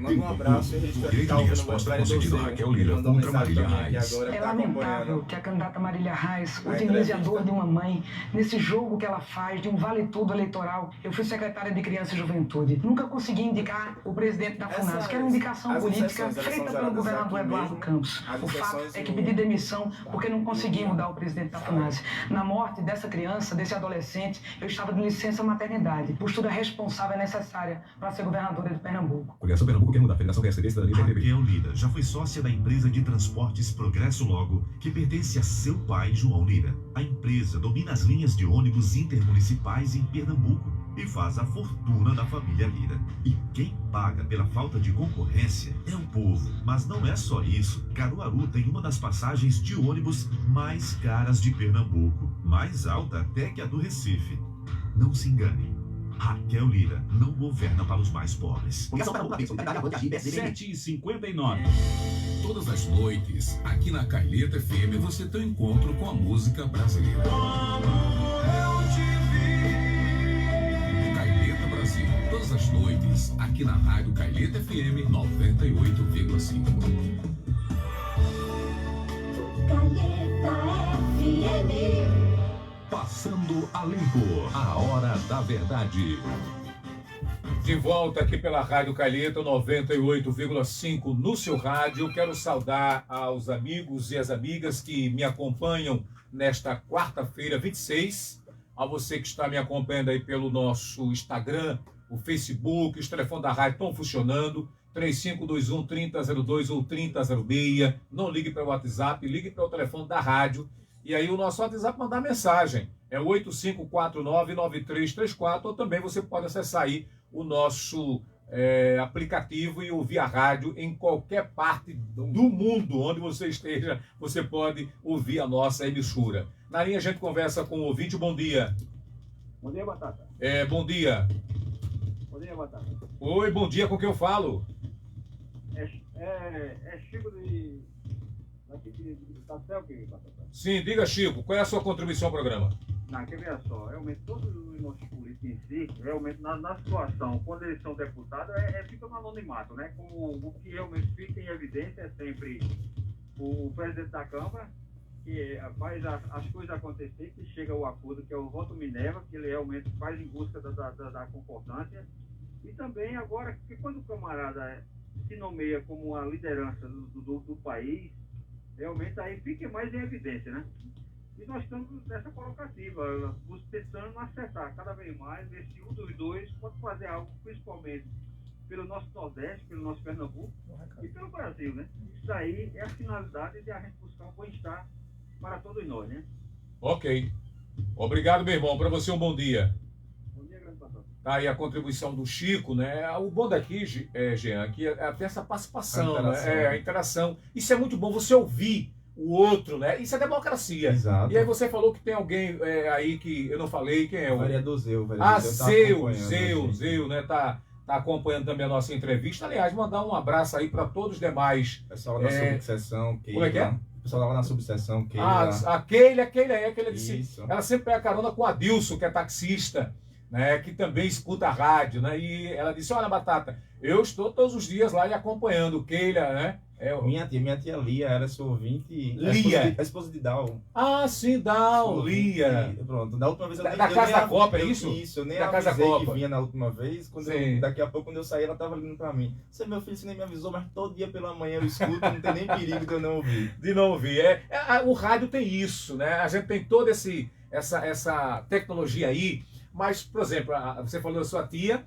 Manda um abraço e a gente Direito de resposta concedido a Raquel Lira contra Marília Reis. É lamentável que a candidata Marília Reis utilize a dor de uma mãe nesse jogo que ela faz de um vale-tudo eleitoral. Eu fui secretária de Criança e Juventude. Nunca consegui indicar o presidente da FUNASA, que era uma indicação política feita pelo governador Eduardo Campos. O fato é que pedi demissão porque não consegui mudar o presidente da FUNASA. Na morte dessa criança, desse adolescente, eu estava de licença maternidade. Postura responsável é necessária para ser governadora de Pernambuco. Coligação Pernambuco quer mudar. A Federação quer ceder cidadania da Raquel Lira já foi sócia da empresa de transportes Progresso Logo, que pertence a seu pai, João Lira. A empresa domina as linhas de ônibus intermunicipais em Pernambuco e faz a fortuna da família Lira. E quem paga pela falta de concorrência é o povo. Mas não é só isso. Caruaru tem uma das passagens de ônibus mais caras de Pernambuco, mais alta até que a do Recife. Não se engane. Raquel Lira não governa para os mais pobres. 7h59. Todas as noites, aqui na Calheta FM, você tem um encontro com a música brasileira. Calheta Brasil, Todas as noites, aqui na Rádio Caileta FM 98,5. Passando a limpo, a hora da verdade. De volta aqui pela Rádio Caileta 98,5 no seu rádio. Quero saudar aos amigos e as amigas que me acompanham nesta quarta-feira 26. A você que está me acompanhando aí pelo nosso Instagram, o Facebook, os telefones da rádio estão funcionando. 3521-3002 ou 3006. Não ligue para o WhatsApp, ligue para o telefone da rádio. E aí o nosso WhatsApp mandar mensagem. É 8549-9334, ou também você pode acessar aí o nosso aplicativo e ouvir a rádio em qualquer parte do mundo, onde você esteja, você pode ouvir a nossa emissora. Na linha a gente conversa com o ouvinte. Bom dia. Bom dia, Batata. Bom dia. Bom dia, Batata. Oi, bom dia, com quem eu falo? É Chico de Tacel, Batata. Sim, diga, Chico, qual é a sua contribuição ao programa? Não, quer ver só, realmente todos os nossos políticos em si, realmente na situação, quando eles são deputados, fica no anonimato, né? Como o que realmente fica em evidência é sempre o presidente da Câmara, que faz as coisas acontecer, que chega ao acordo, que é o voto Minerva, que ele realmente faz em busca da concordância. E também agora, que quando o camarada se nomeia como a liderança do país, realmente aí fica mais em evidência, né? E nós estamos nessa colocativa, tentando acertar cada vez mais, ver se um dos dois pode fazer algo, principalmente pelo nosso Nordeste, pelo nosso Pernambuco e pelo Brasil, né? Isso aí é a finalidade de a gente buscar um bem-estar para todos nós, né? Ok. Obrigado, meu irmão. Para você, um bom dia. Bom dia, grande pastor. Tá aí a contribuição do Chico, né? O bom daqui, Jean, que tem essa participação, a interação. Isso é muito bom, você ouvir o outro, né? Isso é democracia. Exato. E aí você falou que tem alguém aí que eu não falei, quem é? O vereador Zeu. Zeu, né? Tá acompanhando também a nossa entrevista. Aliás, mandar um abraço aí para todos os demais. Pessoal da subseção, Keila. Como é que é? O pessoal lá na subseção, Keila. A Keila disse. Isso. Ela sempre pega carona com a Adilson, que é taxista, né? Que também escuta a rádio, né? E ela disse: olha, Batata, eu estou todos os dias lá lhe acompanhando. Keila, né? Minha tia Lia era sua ouvinte. Lia. A esposa de Dal. Ah, sim, Dal, Lia. Pronto, da última vez eu da Casa da Copa, é isso? Isso, eu nem da avisei Casa da Copa. que vinha na última vez. Daqui a pouco, quando eu saí, ela estava ligando pra mim. Você, meu filho, você nem me avisou, mas todo dia pela manhã eu escuto, não tem nem perigo de eu não ouvir. De não ouvir. O rádio tem isso, né? A gente tem toda essa tecnologia aí, mas, por exemplo, você falou da sua tia.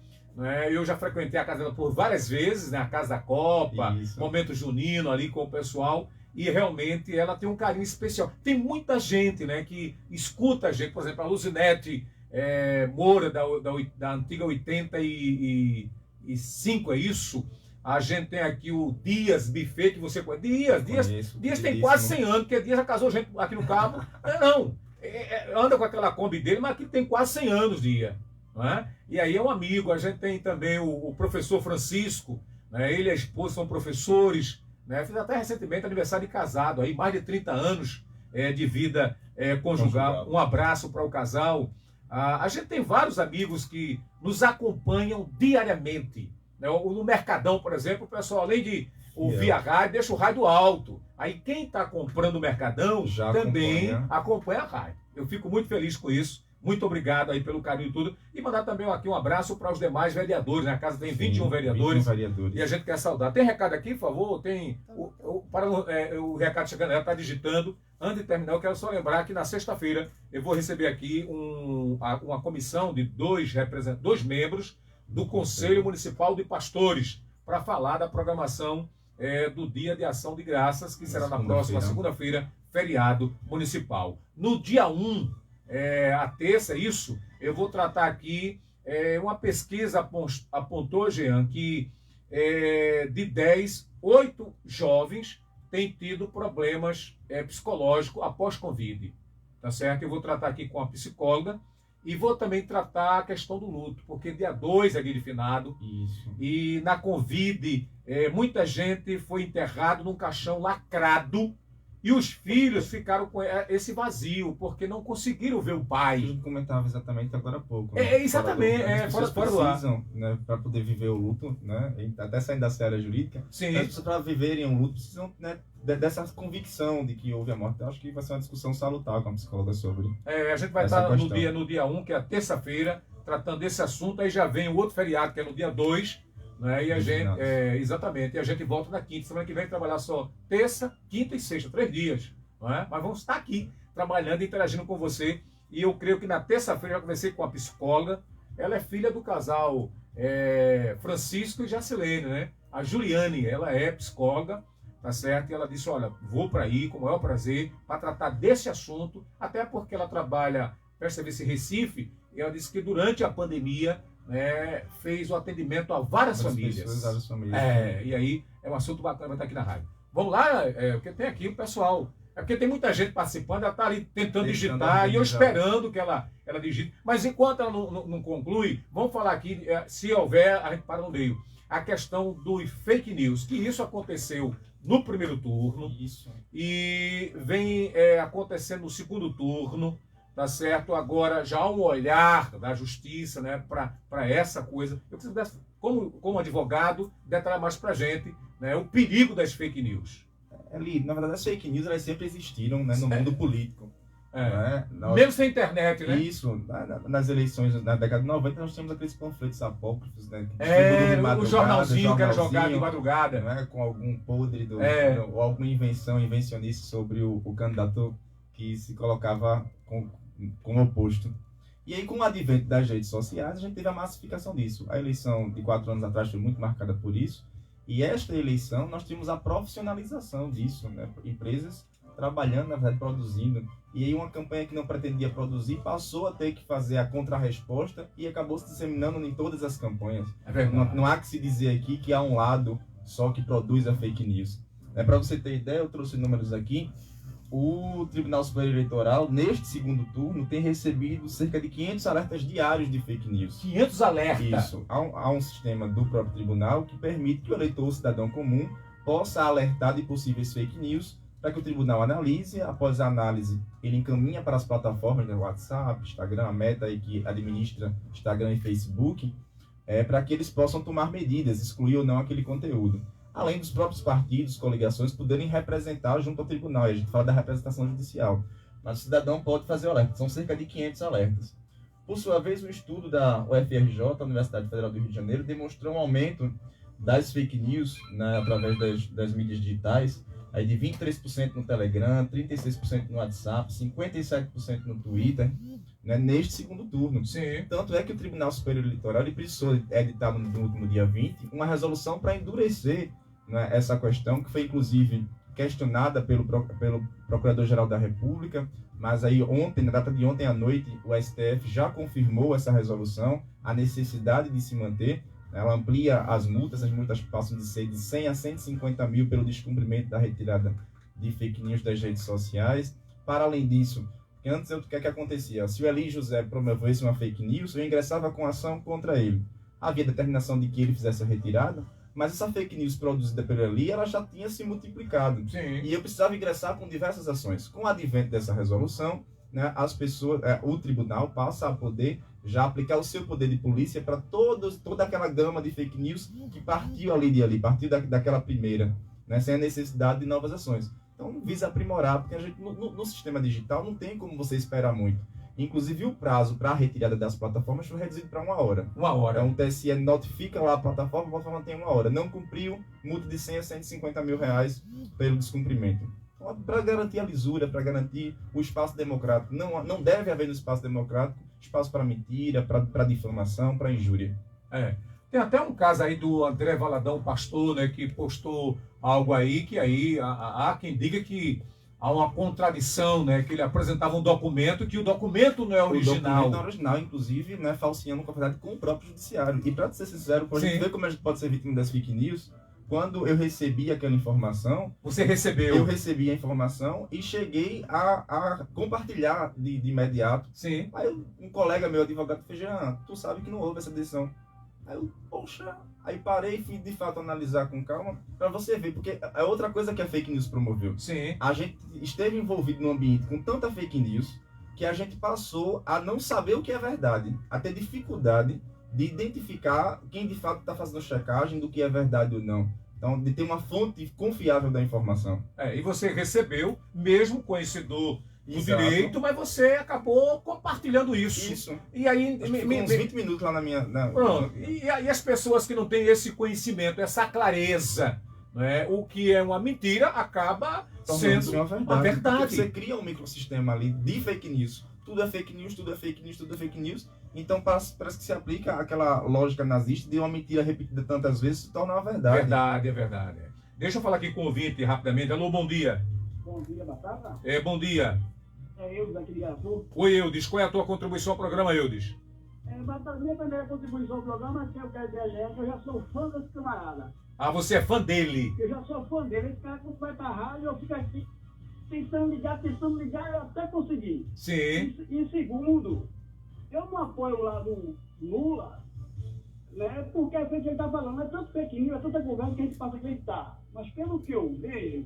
Eu já frequentei a casa dela por várias vezes, né? A Casa da Copa, momento junino ali com o pessoal, e realmente ela tem um carinho especial. Tem muita gente, né, que escuta a gente, por exemplo, a Luzinete Moura, da antiga 85, é isso? A gente tem aqui o Dias Buffet, que você conhece. Dias tem quase 100 anos, porque Dias já casou gente aqui no Cabo. Anda com aquela Kombi dele, mas aqui tem quase 100 anos, Dias. E aí é um amigo. A gente tem também o professor Francisco, né? Ele e a esposa são professores, né? Fiz até recentemente aniversário de casado, aí, mais de 30 anos de vida conjugal. Um abraço para o casal. A gente tem vários amigos que nos acompanham diariamente, né? No Mercadão, por exemplo, o pessoal, além de ouvir a rádio, deixa o rádio alto. Aí quem está comprando o Mercadão já também acompanha a rádio. Eu fico muito feliz com isso. Muito obrigado aí pelo carinho e tudo. E mandar também aqui um abraço para os demais vereadores. Né? A casa tem 21 vereadores. 21 vereadores. E a gente quer saudar. Tem recado aqui, por favor? Tem o recado chegando, ela está digitando. Antes de terminar, eu quero só lembrar que na sexta-feira eu vou receber aqui uma comissão de dois membros do Conselho Municipal de Pastores para falar da programação do Dia de Ação de Graças, que será na próxima segunda-feira, feriado municipal. No dia 1, a terça, eu vou tratar aqui, uma pesquisa apontou, Jean, que de 10, 8 jovens têm tido problemas psicológicos após Covid, tá certo? Eu vou tratar aqui com a psicóloga e vou também tratar a questão do luto, porque dia 2 é dia de finado. Isso. E na Covid, muita gente foi enterrado num caixão lacrado, E os filhos ficaram com esse vazio, porque não conseguiram ver o pai. Eu comentava exatamente agora há pouco. Exatamente, fora do ar. Né, para poder viver o luto, né, até saindo da seara jurídica, sim, as pessoas, para viverem um luto, precisam, né, dessa convicção de que houve a morte. Eu acho que vai ser uma discussão salutar com a psicóloga sobre a gente vai estar no dia 1, que é a terça-feira, tratando desse assunto. Aí já vem o outro feriado, que é no dia 2, né, e a gente, exatamente, e a gente volta na quinta. Semana que vem trabalhar só terça, quinta e sexta, 3 dias. Não é? Mas vamos estar aqui, trabalhando e interagindo com você. E eu creio que na terça-feira eu já conversei com a psicóloga. Ela é filha do casal Francisco e Jacilene, né? A Juliane, ela é psicóloga, tá certo? E ela disse, olha, vou para aí com o maior prazer para tratar desse assunto, até porque ela trabalha para serviço em Recife, e ela disse que durante a pandemia, né, fez o atendimento a várias famílias. Várias famílias. E aí é um assunto bacana, vai estar aqui na rádio. Vamos lá, porque tem aqui o pessoal. É porque tem muita gente participando, ela está ali tentando digitar, e eu esperando que ela digite. Mas enquanto ela não conclui, vamos falar aqui, se houver, a gente para no meio. A questão dos fake news, que isso aconteceu no primeiro turno, e vem acontecendo no segundo turno, tá certo? Agora já há um olhar da justiça, né, para essa coisa. Eu preciso, como advogado, detalhar mais para a gente, né, o perigo das fake news. Na verdade, as fake news elas sempre existiram, né, no mundo político. Né? Mesmo sem internet, né? Isso, nas eleições na década de 90, nós tínhamos aqueles panfletos apócrifos, né? O jornalzinho que era jogado de madrugada. Né? Com algum podre, ou alguma invencionice sobre o candidato que se colocava como oposto. E aí, com o advento das redes sociais, a gente teve a massificação disso. A eleição de 4 anos atrás foi muito marcada por isso. E esta eleição, nós tivemos a profissionalização disso, né? Empresas trabalhando, na verdade, produzindo. E aí uma campanha que não pretendia produzir passou a ter que fazer a contrarresposta e acabou se disseminando em todas as campanhas. Não há que se dizer aqui que há um lado só que produz a fake news. Para você ter ideia, eu trouxe números aqui. O Tribunal Superior Eleitoral, neste segundo turno, tem recebido cerca de 500 alertas diários de fake news. 500 alertas? Isso. Há um sistema do próprio tribunal que permite que o eleitor, o cidadão comum, possa alertar de possíveis fake news para que o tribunal analise. Após a análise, ele encaminha para as plataformas, né, WhatsApp, Instagram, a Meta aí que administra Instagram e Facebook, para que eles possam tomar medidas, excluir ou não aquele conteúdo. Além dos próprios partidos, coligações, poderem representar junto ao tribunal. E a gente fala da representação judicial. Mas o cidadão pode fazer alerta. São cerca de 500 alertas. Por sua vez, um estudo da UFRJ, a Universidade Federal do Rio de Janeiro, demonstrou um aumento das fake news, né, através das mídias digitais, aí de 23% no Telegram, 36% no WhatsApp, 57% no Twitter, né, neste segundo turno. Sim. Tanto é que o Tribunal Superior Eleitoral ele precisou editar no último dia 20 uma resolução para endurecer, né, essa questão, que foi inclusive questionada pelo Procurador-Geral da República, mas aí ontem, na data de ontem à noite, o STF já confirmou essa resolução, a necessidade de se manter. Ela amplia as multas passam de 100 a 150 mil pelo descumprimento da retirada de fake news das redes sociais. Para além disso, porque antes o que é que acontecia? Se o Eli José promovesse uma fake news, eu ingressava com ação contra ele. Havia determinação de que ele fizesse a retirada, mas essa fake news produzida pelo Eli, ela já tinha se multiplicado. Sim. E eu precisava ingressar com diversas ações. Com o advento dessa resolução, né, as pessoas, o tribunal passa a poder já aplicar o seu poder de polícia para toda aquela gama de fake news que partiu partiu daquela primeira, né, sem a necessidade de novas ações. Então, visa aprimorar, porque a gente, no sistema digital não tem como você esperar muito. Inclusive, o prazo para a retirada das plataformas foi reduzido para 1 hora. 1 hora. Então, o TSE notifica lá a plataforma tem 1 hora. Não cumpriu, multa de 100 a 150 mil reais pelo descumprimento. Então, para garantir a lisura, para garantir o espaço democrático. Não deve haver no espaço democrático espaço para mentira, para difamação, para injúria. Tem até um caso aí do André Valadão, pastor, né, que postou algo aí, que aí há quem diga que há uma contradição, né, que ele apresentava um documento, que o documento não é original. O documento não é original, inclusive, né, falseando com a verdade com o próprio judiciário. E para ser sincero, para a gente ver como a gente pode ser vítima das fake news, quando eu recebi aquela informação... Você recebeu? Eu recebi a informação e cheguei a compartilhar de imediato. Sim. Aí um colega meu, advogado, fez: tu sabe que não houve essa decisão. Aí eu, poxa, aí parei e fui de fato analisar com calma para você ver, porque é outra coisa que a fake news promoveu. Sim. A gente esteve envolvido num ambiente com tanta fake news que a gente passou a não saber o que é verdade, a ter dificuldade de identificar quem de fato está fazendo checagem do que é verdade ou não. Então, de ter uma fonte confiável da informação. E você recebeu, mesmo conhecedor do Exato. direito, mas você acabou compartilhando isso. E aí... Ficou uns 20 minutos lá na minha... Pronto. E aí as pessoas que não têm esse conhecimento, essa clareza, né, o que é uma mentira, acaba sendo uma verdade. Porque você cria um microsistema ali de fake news. Tudo é fake news, tudo é fake news, tudo é fake news. Então parece que se aplica aquela lógica nazista de uma mentira repetida tantas vezes se torna uma verdade. É verdade. Deixa eu falar aqui com o ouvinte rapidamente. Alô, bom dia. Bom dia, Batata. Bom dia. É Eudes aqui de Garapu. Oi, Eudes. Qual é a tua contribuição ao programa, Eudes? Batata, minha primeira contribuição ao programa é que eu quero dizer que eu já sou fã desse camarada. Ah, você é fã dele? Eu já sou fã dele. Esse cara, quando vai pra rádio, eu fico aqui tentando ligar, e até conseguir. Sim. E segundo, eu não apoio o lado Lula, né? Porque a gente está falando, é tanto fake news, é tanta conversa que a gente passa a acreditar. Mas pelo que eu vejo,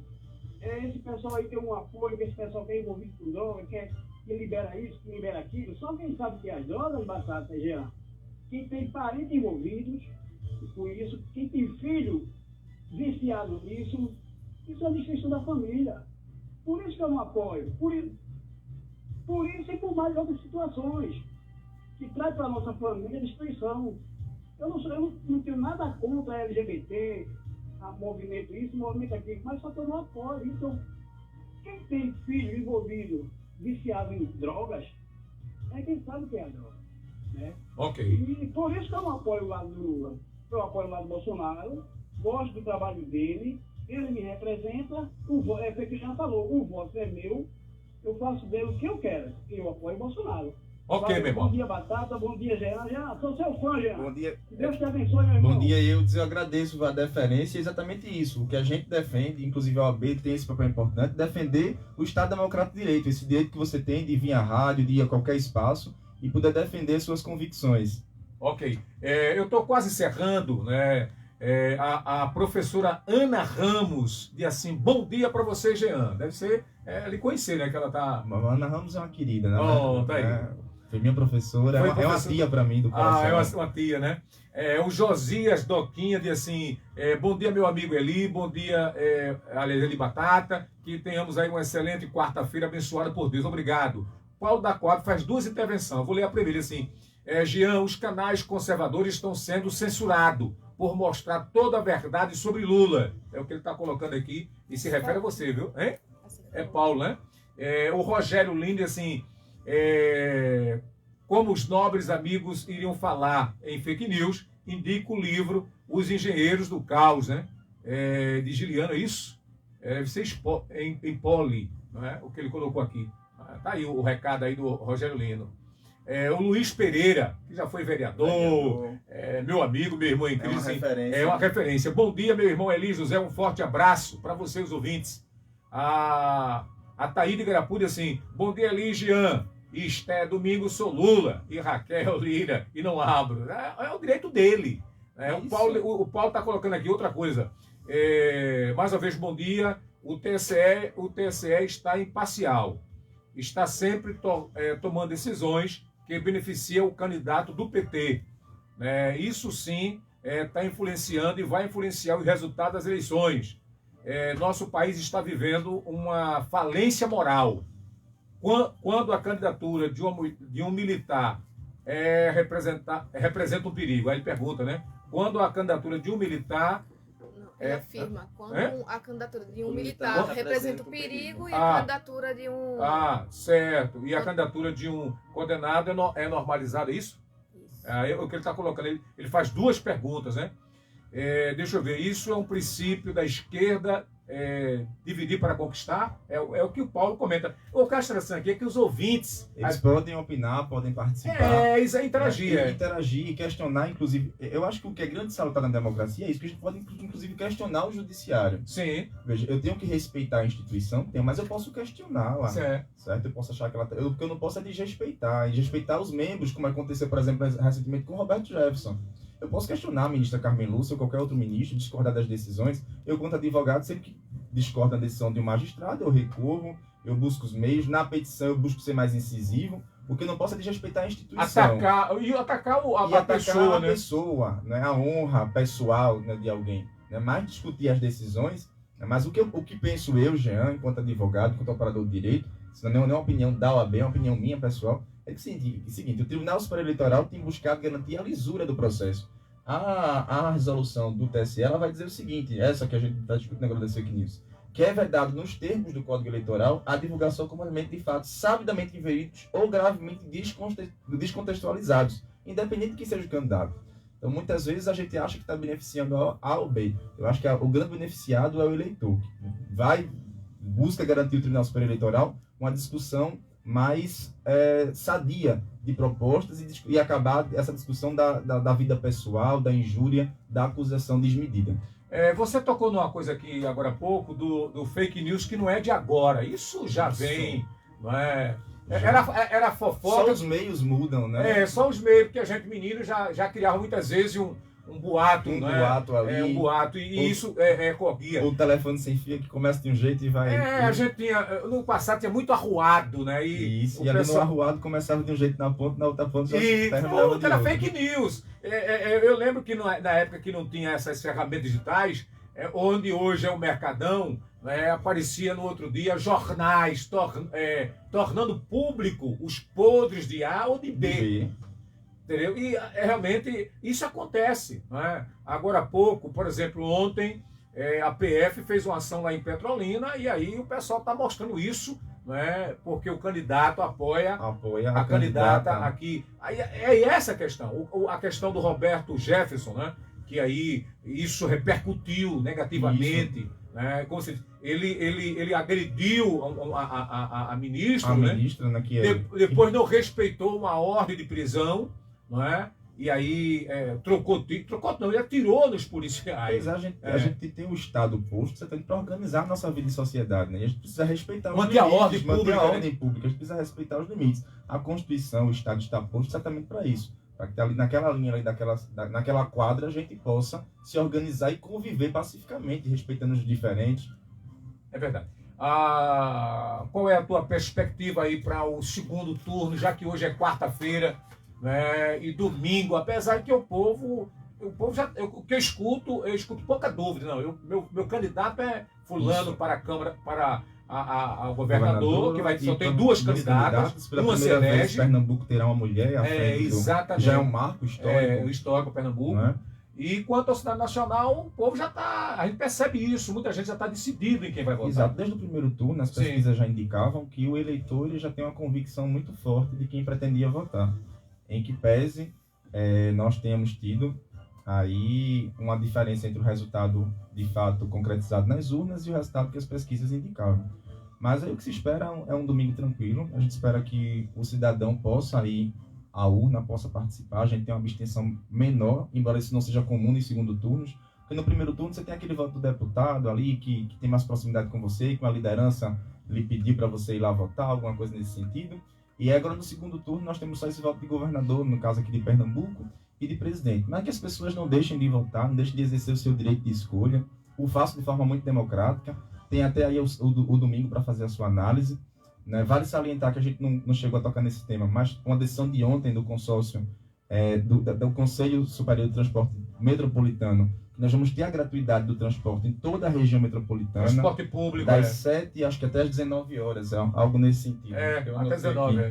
esse pessoal aí tem um apoio, esse pessoal que é envolvido com droga, que libera isso, que libera aquilo. Só quem sabe que as drogas, Batata, Jean, quem tem parentes envolvidos com isso, quem tem filho viciado nisso, isso é a destruição da família. Por isso que eu não apoio. Por isso e por mais outras situações que traz para a nossa família destruição. Eu não tenho nada contra a LGBT, a movimento isso, movimento aquilo, mas só que eu não apoio. Então, quem tem filho envolvido, viciado em drogas, é quem sabe o que é a droga. Né? Ok. E por isso que eu não apoio o lado do Lula. Eu apoio o lado do Bolsonaro, gosto do trabalho dele, ele me representa, é o que já falou, o voto é meu, eu faço dele o que eu quero, e eu apoio o Bolsonaro. Ok, meu irmão. Bom dia, Batata, bom dia, Jean. Jean, sou seu fã, Jean. Bom dia. Que Deus te abençoe, meu irmão. Bom dia, eu agradeço a deferência, é exatamente isso. O que a gente defende, inclusive a OAB tem esse papel importante, defender o Estado Democrático de Direito, esse direito que você tem de vir à rádio, de ir a qualquer espaço e poder defender suas convicções. Ok. Eu estou quase encerrando, né? A professora Ana Ramos diz assim: bom dia para você, Jean. Deve ser lhe conhecer, né? Que ela tá. A Ana Ramos é uma querida, né? Tá aí. Foi minha professora, é uma tia para mim do coração. É uma tia, né? O Josias Doquinha diz assim: bom dia, meu amigo Eli, bom dia, Eli Batata, que tenhamos aí uma excelente quarta-feira abençoada por Deus. Obrigado. Paulo da Coab faz duas intervenções. Eu vou ler a primeira assim: Jean, os canais conservadores estão sendo censurados por mostrar toda a verdade sobre Lula. É o que ele está colocando aqui e se refere a você, viu? Hein? É Paulo, né? O Rogério Linde, assim, como os nobres amigos iriam falar em fake news, indica o livro Os Engenheiros do Caos, né? De Giliano, é isso? Deve ser em Poli, não é? O que ele colocou aqui. Tá aí o recado aí do Rogério Lino. O Luiz Pereira, que já foi vereador, meu amigo, meu irmão em Cristo. É uma referência. Bom dia, meu irmão Eli José, um forte abraço para vocês, ouvintes. A Taíde Garapuri, assim, bom dia, Eli Jean. Esté domingo, sou Lula. E Raquel Lira, e não abro. É o direito dele. O Paulo está colocando aqui outra coisa. Mais uma vez, bom dia. O TSE está imparcial. Está sempre tomando decisões que beneficiam o candidato do PT. Isso sim está influenciando e vai influenciar o resultado das eleições. Nosso país está vivendo uma falência moral. Quando a candidatura de um militar representa um perigo. Aí ele pergunta, né? Quando a candidatura de um militar... Ele afirma, quando a candidatura de um militar representa o perigo e a candidatura de um... Certo. E a candidatura de um condenado é normalizada, é isso? Isso. O que ele está colocando, ele faz duas perguntas, né? Deixa eu ver, isso é um princípio da esquerda, dividir para conquistar? É o que o Paulo comenta. O que eu acho interessante aqui é que os ouvintes... Eles podem opinar, podem participar. Isso é interagir. Interagir, questionar, inclusive... Eu acho que o que é grande salutar na democracia é isso, que a gente pode, inclusive, questionar o judiciário. Sim. Veja, eu tenho que respeitar a instituição, mas eu posso questionar lá. Certo? Eu posso achar que ela... O que eu não posso é desrespeitar. E respeitar os membros, como aconteceu, por exemplo, recentemente com o Roberto Jefferson. Eu posso questionar a ministra Carmen Lúcia ou qualquer outro ministro, discordar das decisões. Eu, quanto advogado, sempre que discordo da decisão de um magistrado, eu recorro, eu busco os meios. Na petição, eu busco ser mais incisivo, porque eu não posso desrespeitar a instituição. Atacar a pessoa, né? Pessoa, né? A honra pessoal, né, de alguém. Né? Mais discutir as decisões. Né? Mas o que penso eu, Jean, enquanto advogado, enquanto operador de direito, isso não é uma opinião da OAB, é uma opinião minha pessoal, é o seguinte, o Tribunal Superior Eleitoral tem buscado garantir a lisura do processo. A resolução do TSE, ela vai dizer o seguinte, essa que a gente está discutindo agora das fake news, que é vedado nos termos do Código Eleitoral a divulgação comumente de fatos sabidamente inverídicos ou gravemente descontextualizados, independente de quem seja o candidato. Então, muitas vezes a gente acha que está beneficiando A ou B. Eu acho que o grande beneficiado é o eleitor, que busca garantir o Tribunal Superior Eleitoral uma discussão mais sadia de propostas e acabar essa discussão da vida pessoal, da injúria, da acusação desmedida. Você tocou numa coisa aqui agora há pouco, do fake news, que não é de agora. Isso já vem, não é? Era fofoca. Só os meios mudam, né? Só os meios, porque a gente, menino, já criava muitas vezes um boato, boato ali. Um boato, e isso corria. O telefone sem fio que começa de um jeito e vai... A gente no passado tinha muito arruado, né? E ali no arruado começava de um jeito na ponta, na outra ponta já terminava de era fake news. Eu lembro que na época que não tinha essas ferramentas digitais, onde hoje é o Mercadão, aparecia no outro dia jornais tornando público os podres de A ou de B. Entendeu? E realmente isso acontece. Né? Agora há pouco, por exemplo, ontem, a PF fez uma ação lá em Petrolina e aí o pessoal está mostrando isso, né? Porque o candidato apoia a candidata aqui. Aí é essa a questão. A questão do Roberto Jefferson, né? Que aí isso repercutiu negativamente. Né? Como se ele agrediu a ministra, né? Depois não respeitou uma ordem de prisão. Não é? E aí ele atirou nos policiais. A gente tem um Estado posto, você tem para organizar a nossa vida em sociedade, né? E a gente precisa respeitar os limites, manter a ordem pública, a gente precisa respeitar os limites. A Constituição, o Estado está posto exatamente para isso, para que ali naquela linha, ali, naquela quadra, a gente possa se organizar e conviver pacificamente, respeitando os diferentes. É verdade. Qual é a tua perspectiva aí para o segundo turno, já que hoje é quarta-feira? E domingo, apesar que o povo já, o que eu escuto pouca dúvida. Não, meu candidato é fulano para a Câmara, para o governador, que só tem duas candidatas, uma se elege. Pernambuco terá uma mulher à frente exatamente. Já é um marco histórico. O histórico Pernambuco. Não é? E quanto ao cidade nacional, o povo já está, a gente percebe isso, muita gente já está decidido em quem vai votar. Exato, desde o primeiro turno as pesquisas já indicavam que o eleitor ele já tem uma convicção muito forte de quem pretendia votar. Em que pese nós tenhamos tido aí uma diferença entre o resultado de fato concretizado nas urnas e o resultado que as pesquisas indicavam. Mas aí o que se espera é um domingo tranquilo. A gente espera que o cidadão possa ir à urna, possa participar. A gente tem uma abstenção menor, embora isso não seja comum nos segundo turnos. Porque no primeiro turno você tem aquele voto do deputado ali que tem mais proximidade com você e com a liderança lhe pedir para você ir lá votar, alguma coisa nesse sentido. E agora no segundo turno nós temos só esse voto de governador, no caso aqui de Pernambuco, e de presidente. Mas que as pessoas não deixem de votar, não deixem de exercer o seu direito de escolha. O façam de forma muito democrática. Tem até aí o domingo para fazer a sua análise. Né? Vale salientar que a gente não chegou a tocar nesse tema, mas uma decisão de ontem do consórcio, do Conselho Superior de Transporte Metropolitano, que nós vamos ter a gratuidade do transporte em toda a região metropolitana. Transporte público. Das 7, acho que até às 19 horas, algo nesse sentido.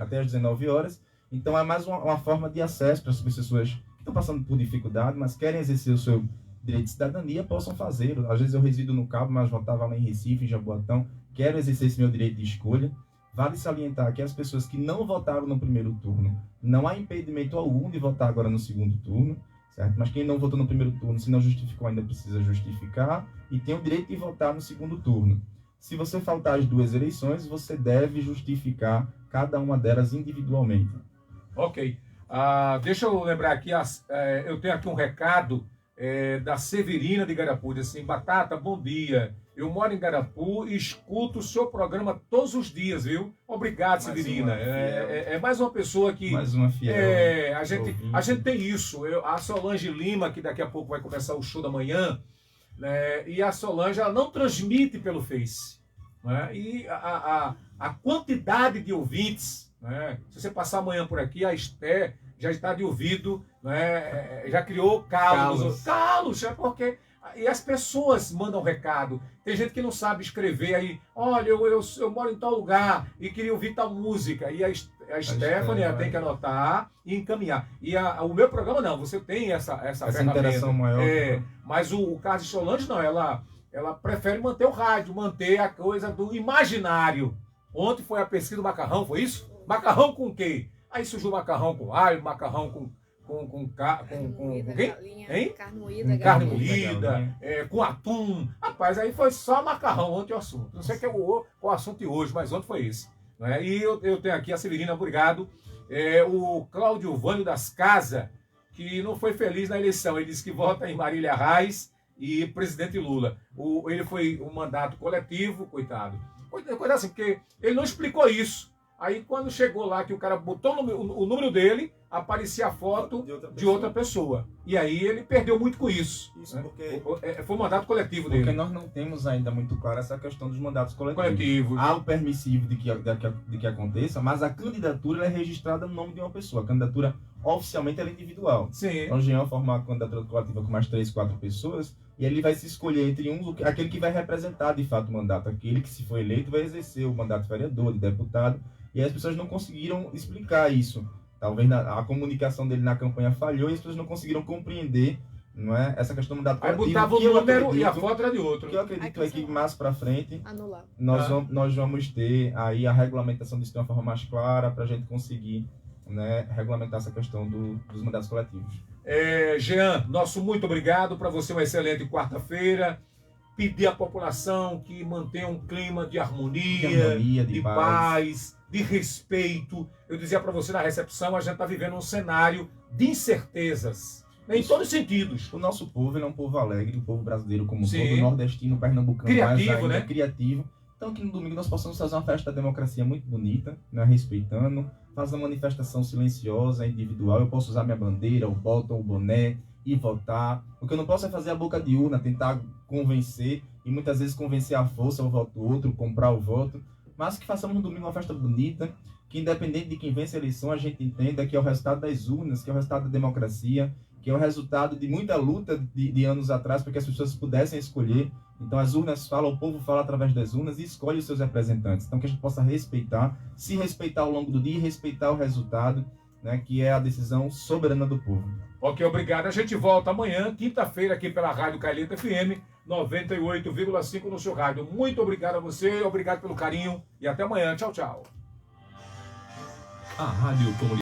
Até às 19 horas. Então é mais uma forma de acesso para as pessoas que estão passando por dificuldade, mas querem exercer o seu direito de cidadania, possam fazer. Às vezes eu resido no Cabo, mas votava lá em Recife, em Jaboatão. Quero exercer esse meu direito de escolha. Vale salientar que as pessoas que não votaram no primeiro turno, não há impedimento algum de votar agora no segundo turno. Certo? Mas quem não votou no primeiro turno, se não justificou, ainda precisa justificar e tem o direito de votar no segundo turno. Se você faltar as duas eleições, você deve justificar cada uma delas individualmente. Ok. Deixa eu lembrar aqui, eu tenho aqui um recado da Severina de Igarapu, diz assim: Batata, bom dia. Eu moro em Igarapu e escuto o seu programa todos os dias, viu? Obrigado, Severina. É mais uma pessoa que... Mais uma fiel. A gente tem isso. A Solange Lima, que daqui a pouco vai começar o show da manhã, né? E a Solange, ela não transmite pelo Face. Né? E a quantidade de ouvintes, né? Se você passar amanhã por aqui, a Esté já está de ouvido, né? Já criou calos, é porque... E as pessoas mandam recado. Tem gente que não sabe escrever aí. Olha, eu moro em tal lugar e queria ouvir tal música. E a Stephanie tem que anotar e encaminhar. E o meu programa não, você tem essa ferramenta. Interação maior. Mas o caso de Solange não, ela prefere manter o rádio, manter a coisa do imaginário. Ontem foi a pesquisa do macarrão, foi isso? Macarrão com o quê? Aí surgiu macarrão com alho, macarrão com quem? Carne moída, com atum. Rapaz, aí foi só macarrão ontem o assunto. Não sei o assunto de hoje, mas ontem foi esse. Né? E eu tenho aqui a Severina, obrigado. O Cláudio Vânio das Casas, que não foi feliz na eleição. Ele disse que vota em Marília Reis e presidente Lula. Ele foi um mandato coletivo, coitado. Coisa assim, porque ele não explicou isso. Aí quando chegou lá que o cara botou o número dele, aparecia a foto de outra pessoa. E aí ele perdeu muito com isso. Isso, né? porque... Foi o mandato coletivo dele. Porque nós não temos ainda muito claro essa questão dos mandatos coletivos. Há o permissivo de que aconteça, mas a candidatura é registrada no nome de uma pessoa. A candidatura oficialmente é individual. Sim. Então o Jean forma uma candidatura coletiva com mais 3, 4 pessoas e ele vai se escolher entre aquele que vai representar de fato o mandato. Aquele que, se for eleito, vai exercer o mandato de vereador, de deputado. E as pessoas não conseguiram explicar isso. Talvez a comunicação dele na campanha falhou e as pessoas não conseguiram compreender, não é, essa questão do mandato coletivo. Aí botava o número e a foto era de outro. O que eu acredito é que mais para frente nós vamos ter aí a regulamentação disso de uma forma mais clara para a gente conseguir, né, regulamentar essa questão dos mandatos coletivos. Jean, nosso muito obrigado. Para você uma excelente quarta-feira. Pedir à população que mantenha um clima de harmonia, de paz, de respeito. Eu dizia para você na recepção, a gente está vivendo um cenário de incertezas, em todos os sentidos. O nosso povo é um povo alegre, o povo brasileiro como todo, nordestino, pernambucano, criativo, mais ainda, né? Criativo. Então que no domingo nós possamos fazer uma festa da democracia muito bonita, né, respeitando, fazer uma manifestação silenciosa, individual. Eu posso usar minha bandeira, o botão, o boné e votar. O que eu não posso é fazer a boca de urna, tentar convencer, e muitas vezes convencer à força o voto do outro, comprar o voto. Mas que façamos no domingo uma festa bonita, que independente de quem vence a eleição, a gente entenda que é o resultado das urnas, que é o resultado da democracia, que é o resultado de muita luta de anos atrás para que as pessoas pudessem escolher. Então as urnas falam, o povo fala através das urnas e escolhe os seus representantes. Então que a gente possa respeitar, se respeitar ao longo do dia e respeitar o resultado, né, que é a decisão soberana do povo. Ok, obrigado. A gente volta amanhã, quinta-feira, aqui pela Rádio Caileta FM 98,5 no seu rádio. Muito obrigado a você, obrigado pelo carinho e até amanhã. Tchau, tchau. A Rádio Comunitária